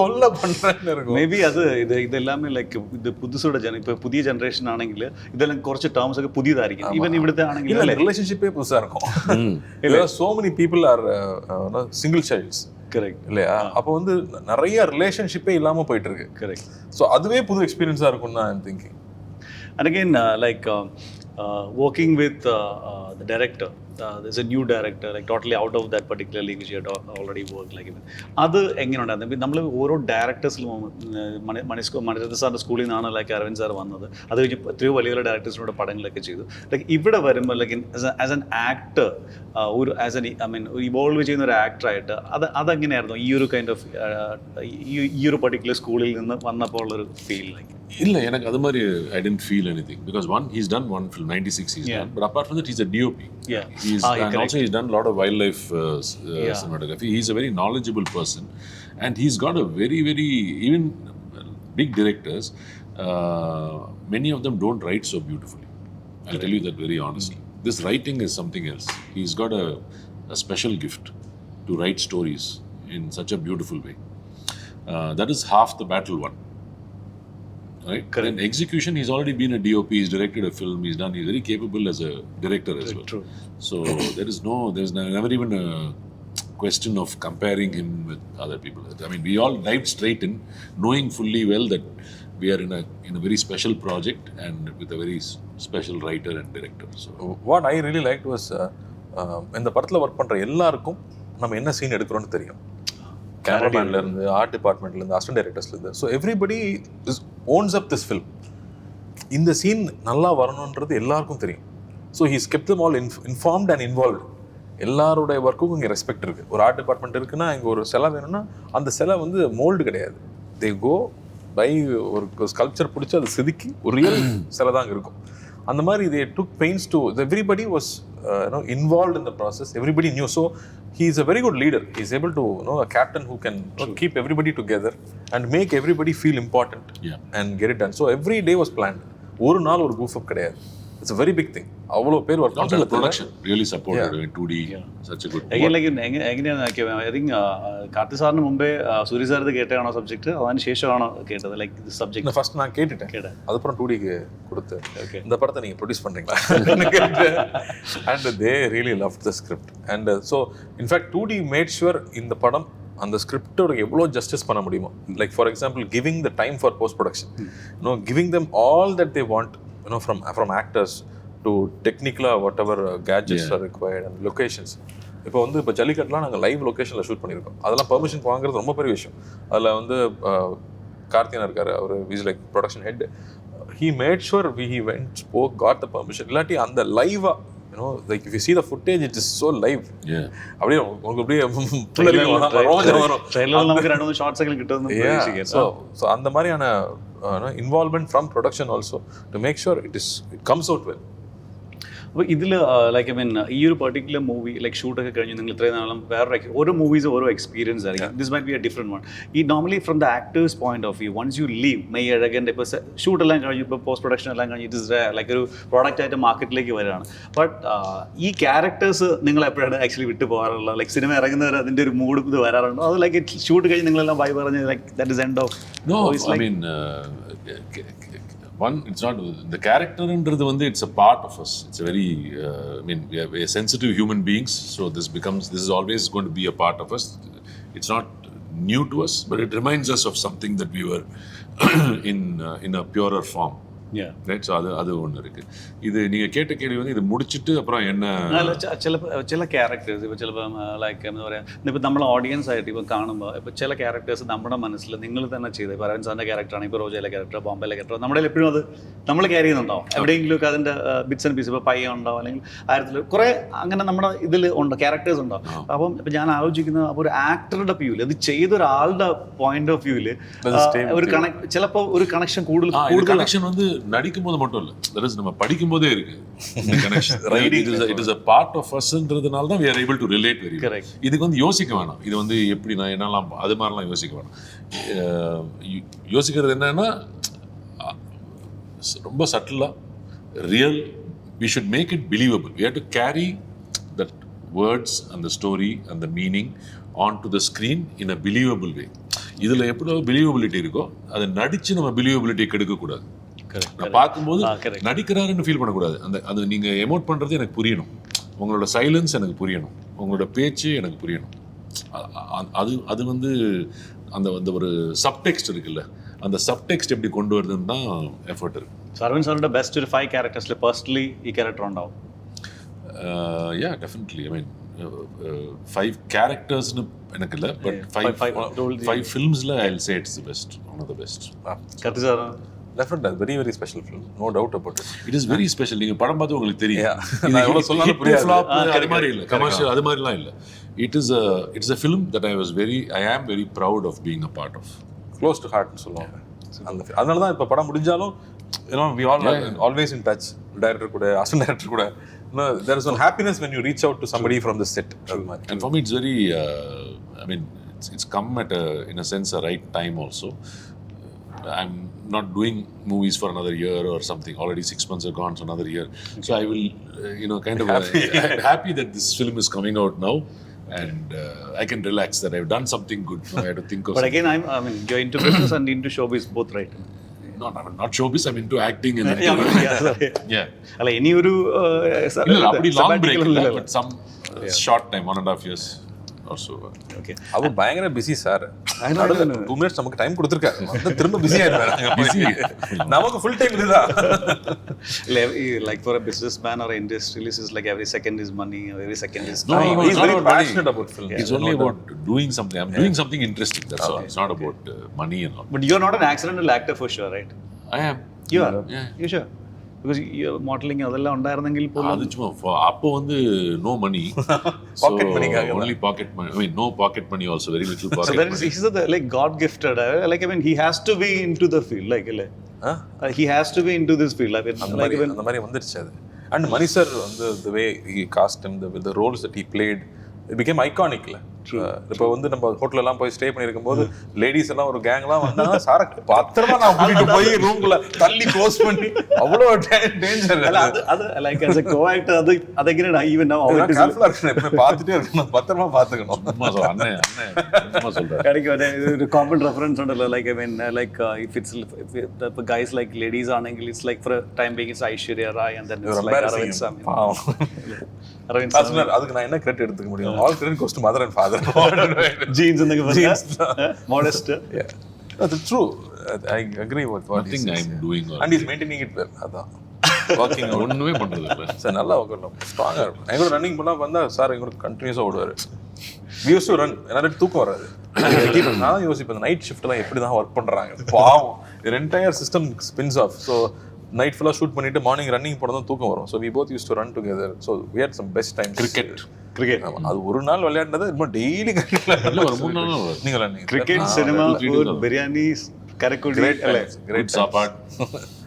தொல்லை பண்றேன்னு இருக்கும். மேபி அது இது எல்லாமே லைக் ഇത് പുതുസോടെ ഇപ്പൊ പുതിയ ജനറേഷൻ ആണെങ്കിൽ ഇതെല്ലാം കുറച്ച് ടേംസ് ഒക്കെ പുതിയതായിരിക്കും. ഈവൻ ഇവിടുത്തെ ആണെങ്കിൽ ரிலேஷன்ஷிப்பே புதுசா இருக்கும். so many people are single childs. Correct இல்லையா? அப்போ வந்து நிறைய ரிலேஷன்ஷிப்பே இல்லாம போயிட்டு இருக்கு. கரெக்ட். ஸோ அதுவே புது எக்ஸ்பீரியன்ஸா இருக்கும்னு நான் thinking. And again, working with the director, there's a new director, like totally out of that particular league which you had already worked, like even അത് എങ്ങനെയുണ്ടായിരുന്നു? നമ്മൾ ഓരോ ഡയറക്ടേഴ്സിലും മണിരത്ന സാറിൻ്റെ സ്കൂളിൽ നിന്നാണ് ലൈക്ക് അരവിന്ദ് സാർ വന്നത്. അത് കഴിഞ്ഞ് എത്രയോ വലിയ വലിയ ഡയറക്ടേഴ്സിനോട് പടങ്ങളൊക്കെ ചെയ്തു. ലൈക്ക് ഇവിടെ വരുമ്പോൾ ലൈക്ക് ആസ് എൻ ആക്ടർ, ഒരു ആസ് എൻ ഇവോൾവ് ചെയ്യുന്ന ഒരു ആക്ടറായിട്ട് അതെങ്ങനെയായിരുന്നു ഈ ഒരു കൈൻഡ് ഓഫ് ഈ ഒരു പർട്ടിക്കുലർ സ്കൂളിൽ നിന്ന് വന്നപ്പോൾ ഉള്ളൊരു ഫീൽ? ലൈക്ക് இல்லை, எனக்கு அது மாதிரி I didn't feel anything because one, he's done one film 96 he's done, but apart from that he's a DOP. And also he's done a lot of wildlife cinematography. He's a very knowledgeable person and he's got a very even big directors, many of them don't write so beautifully. I'll tell you that very honestly. This writing is something else. He's got a special gift to write stories in such a beautiful way. That is half the battle won. Right? Correct. In execution, he's already been a DOP, he's directed a film, he's very capable as a director as well. True. So there's never even a question of comparing him with other people. I mean, we all dived straight in, knowing fully well that we are in a very special project and with a very special writer and director. So what I really liked was இந்த படத்தில் work பண்ணுற எல்லாருக்கும் நம்ம என்ன scene எடுக்கிறோன்னு தெரியும். கேமராமேன்ல இருந்து, art டிபார்ட்மெண்ட்ல இருந்து, அசிஸ்டன்ட் டைரக்டர்ஸ்ல இருந்து. So everybody ones up this film. இந்த சீன் நல்லா வரணுன்றது எல்லாருக்கும் தெரியும். So he's kept them all informed and involved. எல்லாருடைய ஒர்க்குக்கும் இங்கே ரெஸ்பெக்ட் இருக்குது. ஒரு ஆர்ட் டிபார்ட்மெண்ட் இருக்குன்னா இங்கே ஒரு சிலை வேணும்னா அந்த சிலை வந்து மோல்டு கிடையாது. தே கோ பை ஒரு ஸ்கல்ப்சர் பிடிச்சி அதை செதுக்கி ஒரு ரியல் சிலை தான் அங்கே இருக்கும். அந்த மாதிரி they took pains to, everybody was involved in the process, everybody knew. So he is a very good leader. He is able to a captain who can keep everybody together and make everybody feel important and get it done. So every day was planned. ஒரு நாள் ஒரு goof up கிடையாது. It's a very big thing. அவ்வளோ பேர் work பண்ணுறது. Production really supported in 2D. Such a good. എങ്ങനെയാണ് I think Karti സാറിന് മുമ്പേ സൂര്യ സാർ ഇത് കേട്ടാണോ സബ്ജക്ട്, അതിന് ശേഷമാണോ കേട്ടത്? ലൈക്ക് സബ്ജക്ട് ஃபர்ஸ்ட் நான் கேட்டுட்டேன், அதுக்கப்புறம் 2Dக்கு கொடுத்து இந்த படத்தை நீங்கள் ப்ரொடியூஸ் பண்ணுறீங்களா and they really love the script. And so in fact 2D mat sure இந்த படம் அந்த ஸ்கிரிப்டோட எவ்வளோ ஜஸ்டிஸ் பண்ண முடியுமோ. Like for example giving the time for post production, giving them all that they want, from actors to technical whatever gadgets are required and locations. இப்போ வந்து இப்போ ஜல்லிக்கட்டுலாம் நாங்கள் லைவ் லொக்கேஷனில் ஷூட் பண்ணியிருக்கோம். அதெல்லாம் பெர்மிஷன் வாங்குறது ரொம்ப பெரிய விஷயம். அதில் வந்து கார்த்தினா இருக்காரு, அவர் is like production head. he made sure he went, spoke, got the permission. இல்லாட்டி அந்த லைவா like if you see the footage, it is so live. அப்படியே உங்களுக்கு அப்படியே ட்ரைலர்ல நமக்கு 2-3 ஷார்ட்ஸ் எல்லாம் கிட்டது பிரதீக்ഷിക്കാം. so அந்த மாதிரியான involvement from production also to make sure it comes out well. അപ്പോൾ ഇതിൽ ലൈക്ക് ഐ മീൻ ഈ ഒരു പർട്ടിക്കുലർ മൂവി ലൈക്ക് ഷൂട്ടൊക്കെ കഴിഞ്ഞ് നിങ്ങൾ ഇത്രയും നാളും വേറെ ഓരോ മൂവീസ് ഓരോ എക്സ്പീരിയൻസ് ആയിരിക്കും. This might be a different one. ഈ normally from the actors point of view, once you leave മെയ്യഴകൻ്റെ ഇപ്പോൾ ഷൂട്ടെല്ലാം കഴിഞ്ഞു, ഇപ്പോൾ പോസ്റ്റ് പ്രൊഡക്ഷൻ എല്ലാം കഴിഞ്ഞ് ഇറ്റ് ഇസ് ലൈക്ക് ഒരു പ്രോഡക്റ്റ് ആയിട്ട് മാർക്കറ്റിലേക്ക് വരികയാണ്. ബട്ട് ഈ ക്യാരക്ടേഴ്സ് നിങ്ങൾ എപ്പോഴാണ് ആക്ച്വലി വിട്ടു പോകാറുള്ളത്? ലൈക്ക് സിനിമ ഇറങ്ങുന്നവർ അതിൻ്റെ ഒരു മൂഡ് ഇത് വരാറുണ്ടോ? അത് ലൈക്ക് ഷൂട്ട് കഴിഞ്ഞ് നിങ്ങളെല്ലാം ബൈ പറഞ്ഞ് like that is end of? No, I mean one, it's not the character ன்றது வந்து it's a part of us. It's a very very, I mean, we are sensitive human beings, so this is always going to be a part of us. It's not new to us, but it reminds us of something that we were in a purer form. Yeah. Right? So அது ஒன்று இருக்குது. இது நீங்கள் கேட்ட கேள்வி வந்து இது முடிச்சுட்டு அப்புறம் என்ன ചില ക്യാരക്ടേഴ്സ് ഇപ്പോൾ ചിലപ്പോൾ ലൈക്ക് എന്താ പറയുക, ഇപ്പോൾ നമ്മൾ ഓഡിയൻസ് ആയിട്ട് ഇപ്പോൾ കാണുമ്പോൾ ഇപ്പോൾ ചില ക്യാരക്ടേഴ്സ് നമ്മുടെ മനസ്സിൽ നിങ്ങൾ തന്നെ ചെയ്ത്, ഇപ്പോൾ അരവിന്ദ് സാറിൻ്റെ ക്യാരക്ടറാണ്, ഇപ്പോൾ റോജയിലെ ക്യാരക്ടർ, ബോംബെയിലെ ക്യാരക്ടർ, നമ്മുടെ എപ്പോഴും അത് നമ്മൾ ക്യാരി ചെയ്യുന്നുണ്ടാവും. എവിടെയെങ്കിലുമൊക്കെ അതിൻ്റെ ബിറ്റ്സ് ആൻഡ് പീസ്, ഇപ്പോൾ പയ്യ ഉണ്ടാവും അല്ലെങ്കിൽ ആയിരത്തിൽ കുറേ അങ്ങനെ നമ്മുടെ ഇതിൽ ഉണ്ട് ക്യാരക്ടേഴ്സ് ഉണ്ടാവും. അപ്പം ഇപ്പോൾ ഞാൻ ആലോചിക്കുന്നത് അപ്പോൾ ഒരു ആക്ടറുടെ വ്യൂവിൽ അത് ചെയ്തൊരാളുടെ പോയിന്റ് ഓഫ് വ്യൂവിൽ ഒരു ചിലപ്പോൾ ഒരു കണക്ഷൻ കൂടുതൽ கனெக்ஷன் வந்து நடிக்கும் போது மட்டும் இல்லை, தட் இஸ் நம்ம படிக்கும் போதே இருக்கு இந்த connection. It is a part of usன்றதுனால தான் we are able to relate very well. இதுக்கு வந்து யோசிக்க வேணாம், இது வந்து எப்படி நான் என்னெல்லாம் அது மாதிரிலாம் யோசிக்க வேணாம். யோசிக்கிறது என்னன்னா ரொம்ப சட்டிலாக real, we should make it believable. We have to carry that words and the story and the meaning onto the screen in a believable way. இதில் எப்படி பிலீவபிலிட்டி இருக்கோ அதை நடித்து நம்ம பிலீவபிலிட்டியை கெடுக்கக்கூடாது. நான் பார்க்கும்போது நடிக்கிறாருன்னு ஃபீல் பண்ணக்கூடாது. அது நீங்கள் எமோட் பண்ணுறது எனக்கு புரியணும், உங்களோட சைலன்ஸ் எனக்கு புரியணும், உங்களோட பேச்சு எனக்கு புரியணும். அது வந்து அந்த ஒரு சப்டெக்ஸ்ட் இருக்குல்ல, அந்த சப்டெக்ஸ்ட் எப்படி கொண்டு வருதுன்னு தான் எஃபர்ட் இருக்கு. அரவிந்த் சாரோட பெஸ்ட் ഒരു 5 ക്യാരക്ടേഴ്സിൽ പേഴ്സണലി ഈ ക്യാരക്ടർ ഉണ്ടാവും. Yeah, definitely. I mean, 5 charactersனு எனக்கு இல்லை, but 5 filmsல I'll say it's the best, one of the best. கத்தி sir definitely very very special film, no doubt about it. It is very special. நீங்க படம் பார்த்து உங்களுக்கு தெரியும். நான் எவ்வளவு சொன்னாலும் புரியாது. ஃப்ளாப் அது மாதிரி இல்ல, கமர்ஷியல் அது மாதிரிலாம் இல்ல. It is a film that I am very proud of being a part of. Close to heart னு சொல்லுவாங்க. அதனால தான் இப்ப படம் முடிஞ்சாலும் we all always in touch, director கூட, assistant director கூட. There is one happiness when you reach out to somebody from the set. And for me it's very I mean it's come at in a sense a right time also. I'm not doing movies for another year or something. Already 6 months have gone, so another year. So I will kind of happy that this film is coming out now, and I can relax that I've done something good. I had to think of. But again, I mean, you're into business and into showbiz both, right? Not showbiz. I'm into acting and yeah. Alla any oru appadi long break illa, but some short time, 1.5 years or so. Okay. அவ பயங்கர busy sir. 2 minutes நமக்கு time கொடுத்திருக்காரு, வந்து திரும்ப busy ஆயிடுறாங்க. Busy நமக்கு full time இதுதான். Like for a businessman or an industrialist, is like every second is money, every second is time. No, he's very passionate about film. It's only about doing something. I'm doing something interesting, that's all. It's not about money and all. But you're not an accidental actor for sure, right? I am. You are? Yeah. You sure? Because modeling அதெல்லாம் ഉണ്ടായിരുന്നെങ്കിൽ போലും அது சும்மா அப்போ வந்து no money, pocket money காக only pocket money. I mean no pocket money also, very little pocket so that money. Is the like God gifted, like I mean he has to be into the field, like he has to be into this field, like அந்த மாதிரி வந்துருச்சு அது. And Mani sir வந்து the way he cast him, the roles that he played, it became iconic. இப்போ வந்து நம்ம hotel எல்லாம் போய் ஸ்டே பண்ணிருக்கும் போது லேடிஸ் எல்லாம் ஒரு கேங் எல்லாம் வந்தா சார பத்திரமா நான் கூட்டிட்டு போய் ரூம்குள்ள தள்ளி க்ளோஸ் பண்ணி அவ்வளவு டேஞ்சர். அது லைக் as a co-actor அது again even now how கேர்ஃபுல்லா இருக்கணும், எப்பவுமே பார்த்துட்டே இருக்கணும், பத்திரமா பார்த்துக்கணும். அண்ணே சொல்றேன். கரெக்ட். ஒரு காமன் ரெஃபரன்ஸ் உண்டல்ல, like I mean like if the guys like ladies ஆனெങ്കിൽ it's like for a time being it's Aishwarya Rai and then it's like Aravind Swami. Aravind Swami. அதுக்கு நான் என்ன கிரெடிட் எடுத்துக்க முடியும்? All credit goes to mother and father. Jeans and modest. Yeah, that's true. I agree with what nothing I'm doing, and he's maintaining it well. அதான் walking ஒண்ணுமே பண்றது இல்ல sir, நல்லா ஓகணும், ஸ்ட்ராங்கா இருக்கும். எங்களோட ரன்னிங் பண்ணா வந்தா சார் எங்களோட கண்டினியூஸா ஓடுவாரு. we used to run, என்னால தூக்கம் வராது. நான் யோசிப்பேன் நைட் ஷிஃப்ட்லாம் எப்படி தான் ஒர்க் பண்றாங்க, பாவம். Entire system spins off. So night ஃபுல்லாக ஷூட் பண்ணிட்டு மார்னிங் ரன்னிங் போனால் தான் தூக்கம் வரும். So we both use to run together. So we had some best time. Cricket அது ஒரு நாள் விளையாடுறது இன்னும் டெய்லி கிரிக்கெட். ஒரு 3 நாள் நீங்க cricket, cinema, food, biryani, Karaikudi, great சாப்பாடு.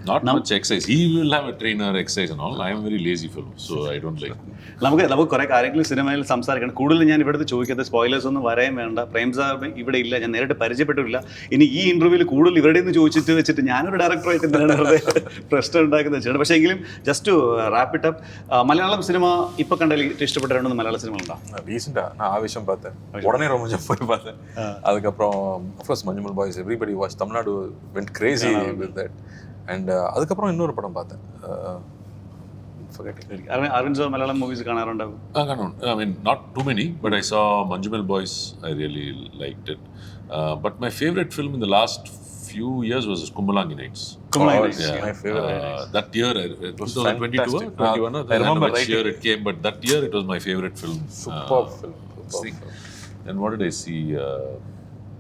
Not much exercise. He will have a trainer, exercise and all. I am very lazy fellow, so I don't like. നമുക്ക് കുറേ കാര്യങ്ങൾ സിനിമയിൽ സംസാരിക്കണം. കൂടുതൽ ഞാൻ ഇവിടുത്തെ ചോദിക്കാത്ത സ്പോയിലേഴ്സ് ഒന്നും വരാൻ വേണ്ട. പ്രേം സാർ ഇവിടെ ഇല്ല, ഞാൻ നേരിട്ട് പരിചയപ്പെട്ടിട്ടില്ല. ഇനി ഈ ഇന്റർവ്യൂവിൽ കൂടുതൽ ഇവരുടെ നിന്ന് ചോദിച്ചിട്ട് വെച്ചിട്ട് ഞാനൊരു ഡയറക്ടറായിട്ട് എന്താണ് പ്രശ്നം ഉണ്ടാക്കുന്നത് വെച്ചിട്ട്. പക്ഷേ എങ്കിലും just to wrap it up, Malayalam സിനിമ ഇപ്പൊ കണ്ടതിൽ ഇഷ്ടപ്പെട്ട 2 മലയാള സിനിമകളുണ്ടോ? ரீசெண்டா நான் ஆவேஷம் பார்த்தேன், உடனே ரோமஞ்சம் போய் பார்த்தேன். அதுக்கப்புறம் of course Manjummel boys, everybody watch, Tamil Nadu went Crazy with that. And அதுக்கப்புறம் இன்னொரு படம் பார்த்தேன், forgetting. Aravind Swamy Malayalam movies കാണാറുണ്ടാവും? I mean, not too many, but I saw Manjumal Boys. I really liked it. But my favorite film in the last few years was Kumbalangi Nights. Kumbalangi Nights, yeah. My favorite. That year, it was 2022 or 21. I remember which year it came, but that year it was my favorite film. Superb film. And what did I see?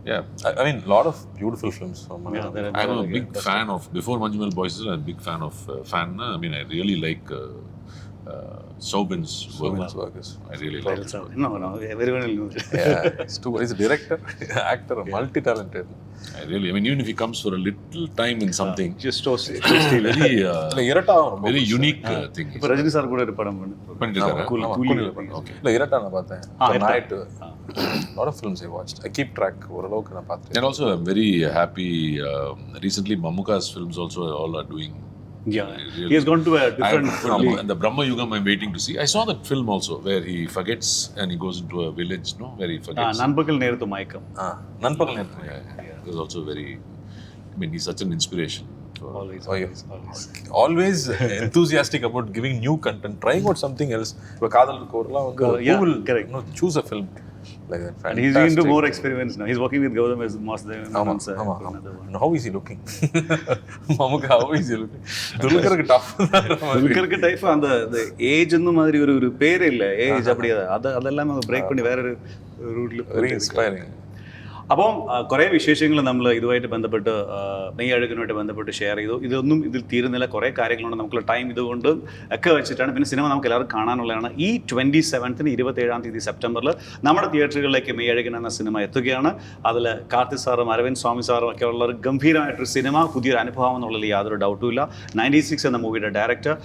Yeah, I mean, a lot of beautiful films from Malayalam. I'm a big fan of, before Manjumal Boys, I'm a big fan of, I mean, I really like Sobin's work. I really like it. No, everyone will know. Yeah, he's a director, actor, multi-talented. I mean, even if he comes for a little time in something, Just very unique thing. இப்போ Rajini sir கூட ஒரு படம் பண்ணிருக்காரு. Okay. இல்ல இரட்டா நான் பார்த்தேன். Night. Lot of films I watched. I keep track. ஓரளவுக்கு நான் பார்த்தேன். And also I'm very happy. Recently, Mamukka's films also all are doing. Yeah, he has gone to a different and the Brahma Yugam I'm waiting to see. I saw that film also where he forgets and he goes into a village, no, where he forgets. நண்பகல் நேரத்து மயக்கம். நண்பகல் நேரத்து. It was also very, I mean, he's such an inspiration. Always enthusiastic about giving new content, trying out something else. But Kadal Korla, who will choose a film like that? And he's into more experiments now. He's working with Gautam as Master. How is he looking? Mamukka, how is he looking? Dulkarku tough. Dulkarku type அந்த age அந்த மாதிரி ஒரு பேரே இல்ல. Age அப்படியே அதெல்லாம் break பண்ணி வேற ஒரு ரூட்ல very inspiring. അപ്പം കുറേ വിശേഷങ്ങൾ നമ്മൾ ഇതുമായിട്ട് ബന്ധപ്പെട്ട് നെയ്യഴകനുമായിട്ട് ബന്ധപ്പെട്ട് ഷെയർ ചെയ്തു. ഇതൊന്നും ഇതിൽ തീരുന്നില്ല, കുറേ കാര്യങ്ങളുണ്ട്. നമുക്കുള്ള ടൈം ഇതുകൊണ്ട് ഒക്കെ വെച്ചിട്ടാണ്. പിന്നെ സിനിമ നമുക്ക് എല്ലാവർക്കും കാണാനുള്ളതാണ്. ഈ 27th 27 സെപ്റ്റംബറിൽ നമ്മുടെ തിയേറ്ററുകളിലേക്ക് മെയ്യഴകൻ എന്ന സിനിമ എത്തുകയാണ്. അതിൽ കാർത്തി സാറും അരവിന്ദ് സ്വാമി സാറും ഒക്കെ ഉള്ള ഒരു ഗംഭീരമായിട്ടൊരു സിനിമ, പുതിയൊരു അനുഭവം എന്നുള്ളതിൽ യാതൊരു ഡൗട്ടും ഇല്ല. 96 എന്ന മൂവിയുടെ ഡയറക്ടർ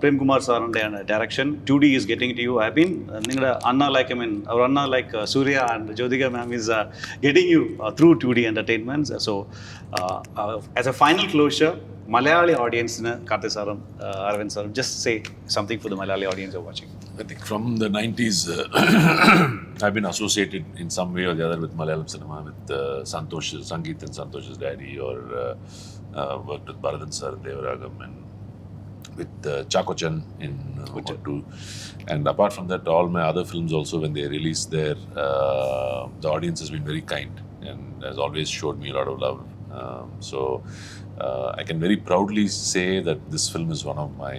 പ്രേംകുമാർ സാറിൻ്റെയാണ് direction. 2D is getting to you. I mean നിങ്ങളുടെ അണ്ണ ലൈക്ക് അവർ അണ്ണ like Suriya and Jyothika ma'am is getting you through 2D entertainments. So as a final closure, Malayali audience na Karthi saram, Aravind saram, just say something for the Malayali audience who are watching. I think from the 90s I've been associated in some way or the other with Malayalam cinema, with Santosh Sangeet and Santosh's daddy, or worked with Bharathan sir in Devaragam, and with Chakochan in Ottu. And apart from that, all my other films also, when they release there, the audience has been very kind and has always showed me a lot of love. So I can very proudly say that this film is one of my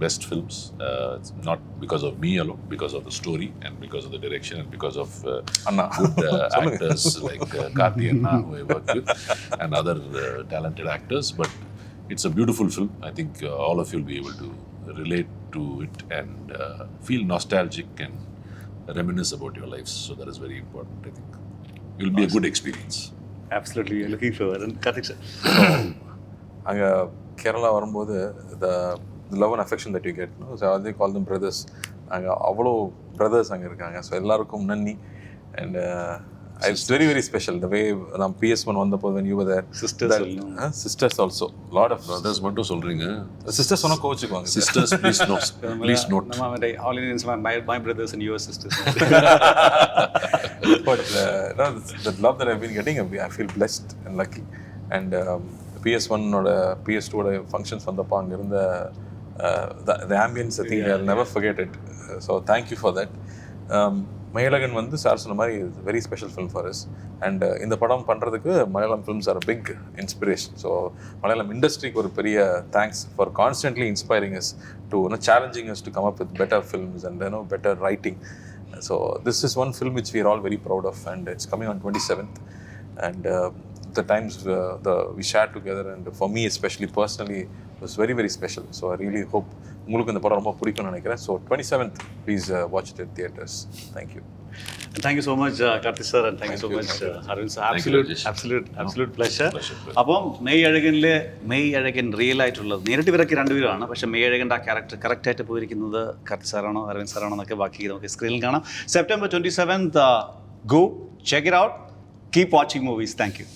best films. It's not because of me alone, because of the story and because of the direction and because of good actors like Karthi Anna, who I worked with, and other talented actors. But it's a beautiful film. I think all of you will be able to relate to it and feel nostalgic and reminisce about your lives. So that is very important, I think. It will be a good experience. Absolutely, looking forward. And Karthik sir, அங்கே கேரளா வரும்போது the love and affection that you get, no? So they call them brothers. அங்கே அவ்வளோ brothers அங்கே இருக்காங்க. So எல்லாருக்கும் நன்றி. And it's very, very special. The way நாம் PS1 வந்தப்போ when you were there. Sisters also. Lot of brothers மட்டும் சொல்றீங்க. Sisters சொன்னா கோச்சுக்குவாங்க. Sisters, please note. All Indians are my brothers and your sisters. But the love that I've been getting, I feel blessed and lucky. And PS1 or PS2 ஓட functions வந்தப்போ அங்கே இருந்த the ambience, I think I'll never forget it. So thank you for that. Meiyazhakan வந்து sir சொன்ன மாதிரி very special film for us. And இந்த படம் பண்ணுறதுக்கு Malayalam films are big inspiration. So Malayalam இண்டஸ்ட்ரிக்கு ஒரு பெரிய thanks for constantly inspiring us to challenging us to come up with better films and better writing. So this is one film which we are all very proud of, and it's coming on 27th. And the times we shared together, and for me especially personally, was very, very special. So I really hope உங்களுக்கு இந்த படம் ரொம்ப பிடிக்கும்னு நினைக்கிறேன். So 27th, please watch it in theaters. Thank you. And thank you so much Karthi sir, and thank you so much Aravind sir. Absolute pleasure. അപ്പം Meiyazhagan real ആയിട്ടുള്ളത് നേരിട്ട് ഇവരൊക്കെ രണ്ടുപേരാണ്. പക്ഷേ മെയ്യഴകൻ്റെ ആ ക്യാരക്ടർ കറക്റ്റായിട്ട് പോയിരിക്കുന്നത് കാർത്തി സാറാണോ അരവിന്ദ് സാറാണോ എന്നൊക്കെ ബാക്കി നമുക്ക് സ്ക്രീനിൽ കാണാം. September 27th, go check it out. Keep watching movies. Thank you.